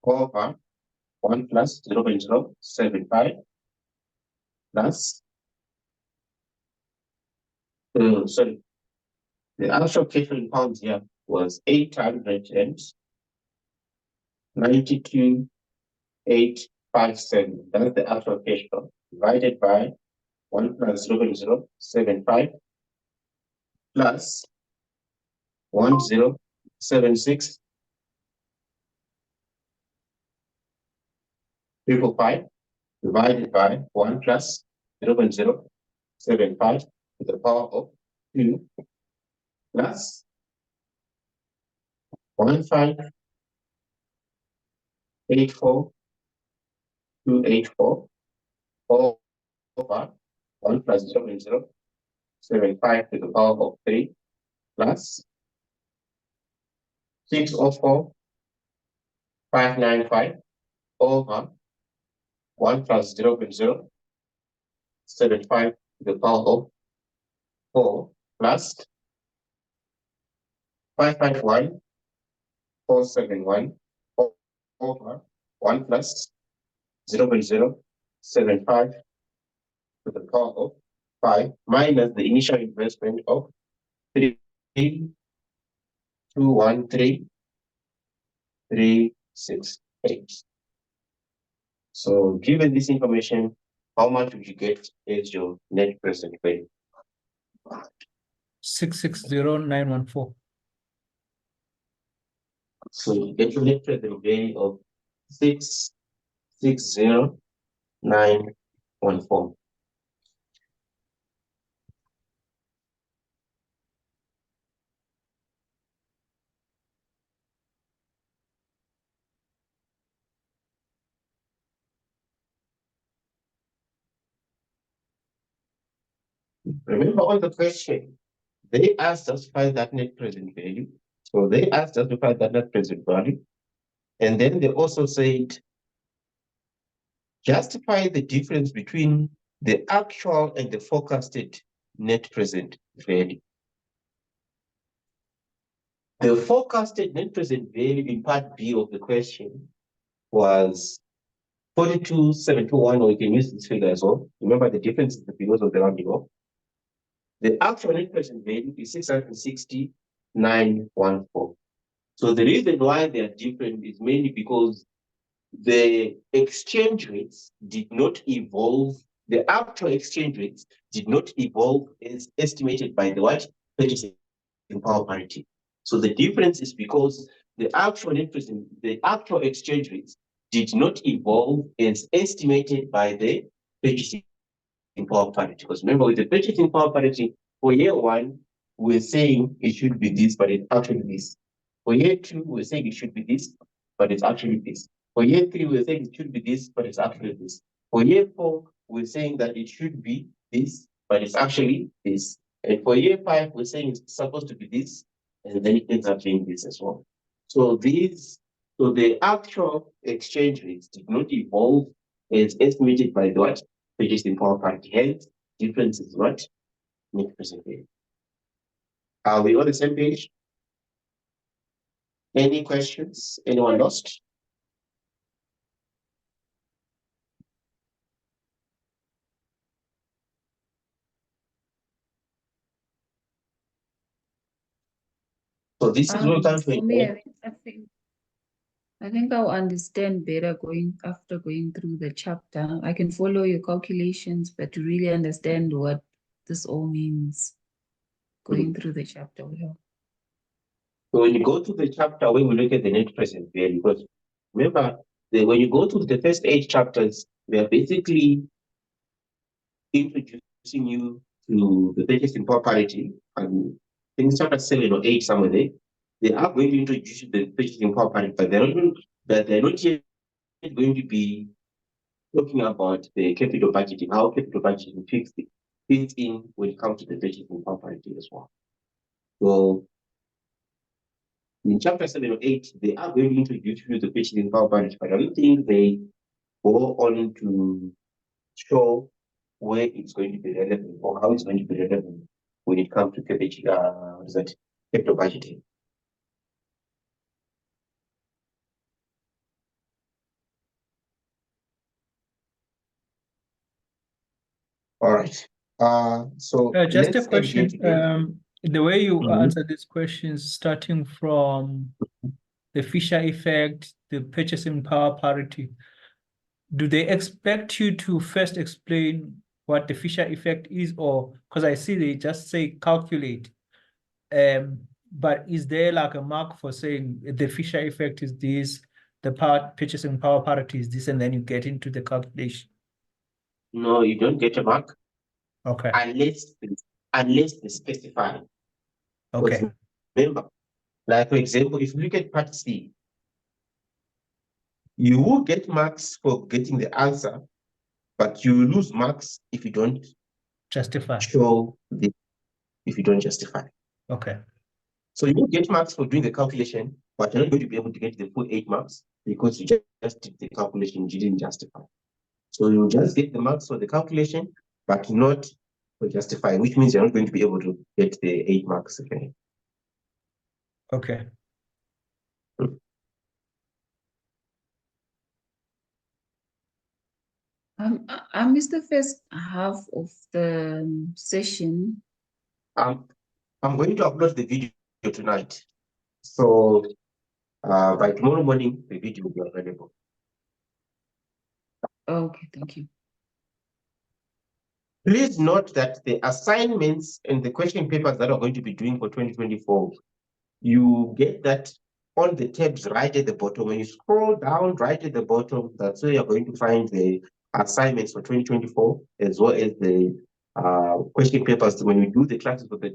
over 1 plus 0.075 plus, sorry, the actual cash flow in pounds here was 892,857. That's the actual cash flow divided by 1 plus 0.075 plus 1076 555 divided by 1 plus 0.075 to the power of 2 plus 1584,284 over 1 plus 0.075 to the power of 3 plus 604,595 over 1 plus 0.075 to the power of 4 plus 551,471 over 1 plus 0.075 to the power of 5 minus the initial investment of 3,213,368. So given this information, how much would you get as your net present value? 660,914. So you get your net present value of 660,914. Remember on the question, they asked us to find that net present value. So they asked us to find that net present value. And then they also said justify the difference between the actual and the forecasted net present value. The forecasted net present value in part B of the question was 42,721, or you can use this figure as well. Remember the difference is the figures of the rounding off. The actual net present value is 669,114. So the reason why they are different is mainly because the exchange rates did not evolve. The actual exchange rates did not evolve as estimated by the what? Purchasing power parity. So the difference is because the actual exchange rates did not evolve as estimated by the purchasing power parity. Because remember, with the purchasing power parity for year one, we're saying it should be this, but it's actually this. For year two, we're saying it should be this, but it's actually this. For year three, we're saying it should be this, but it's actually this. For year four, we're saying that it should be this, but it's actually this. And for year five, we're saying it's supposed to be this, and then it ends up being this as well. So the actual exchange rates did not evolve as estimated by the what? Purchasing power parity. Hence, difference is what? Net present value. Are we on the same page? Any questions? Anyone lost? So this is what I'm For me, I think I'll understand better after going through the chapter. I can follow your calculations, but to really understand what this all means, going through the chapter will help. So when you go to the chapter where we look at the net present value, because remember, when you go to the first 8 chapters, we are basically introducing you to the purchasing power parity, and I think chapter 7 or 8 somewhere there. They are going to introduce you to the purchasing power parity, but they're not yet going to be talking about the capital budgeting, how capital budgeting fits in when it comes to the purchasing power parity as well. So in chapter 7 or 8, they are going to introduce you to the purchasing power parity, but I don't think they go on to show where it's going to be relevant or how it's going to be relevant when it comes to capital budgeting. All right. So just a let's question. The way you answer these questions, starting from the Fisher effect, the purchasing power parity, do they expect you to first explain what the Fisher effect is, or because I see they just say calculate, but is there like a mark for saying the Fisher effect is this, the purchasing power parity is this, and then you get into the calculation? No, you don't get a mark. Okay. Unless they specify. Okay. Because remember, like for example, if you look at part C, you will get marks for getting the answer, but you will lose marks if you don't justify. If you don't justify. Okay. So you will get marks for doing the calculation, but you're not going to be able to get the full 8 marks because you just did the calculation, you didn't justify. So you just get the marks for the calculation, but not for justifying, which means you're not going to be able to get the 8 marks again. Okay. I missed the first half of the session. I'm going to upload the video tonight. So by tomorrow morning, the video will be available. Okay, thank you. Please note that the assignments and the question papers that are going to be doing for 2024, you get that on the tabs right at the bottom. When you scroll down right at the bottom, that's where you're going to find the assignments for 2024, as well as the question papers. When you do the classes for the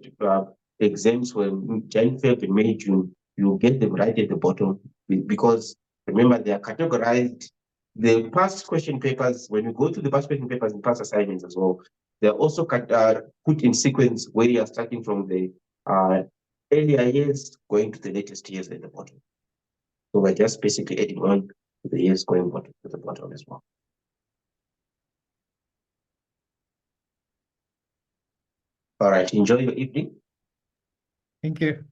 exams for January, February, May, June, you get them right at the bottom, because remember, they are categorized. The past question papers, when you go to the past question papers and past assignments as well, they're also put in sequence where you're starting from the earlier years going to the latest years at the bottom. So we're just basically adding on to the years going to the bottom as well. All right, enjoy your evening. Thank you.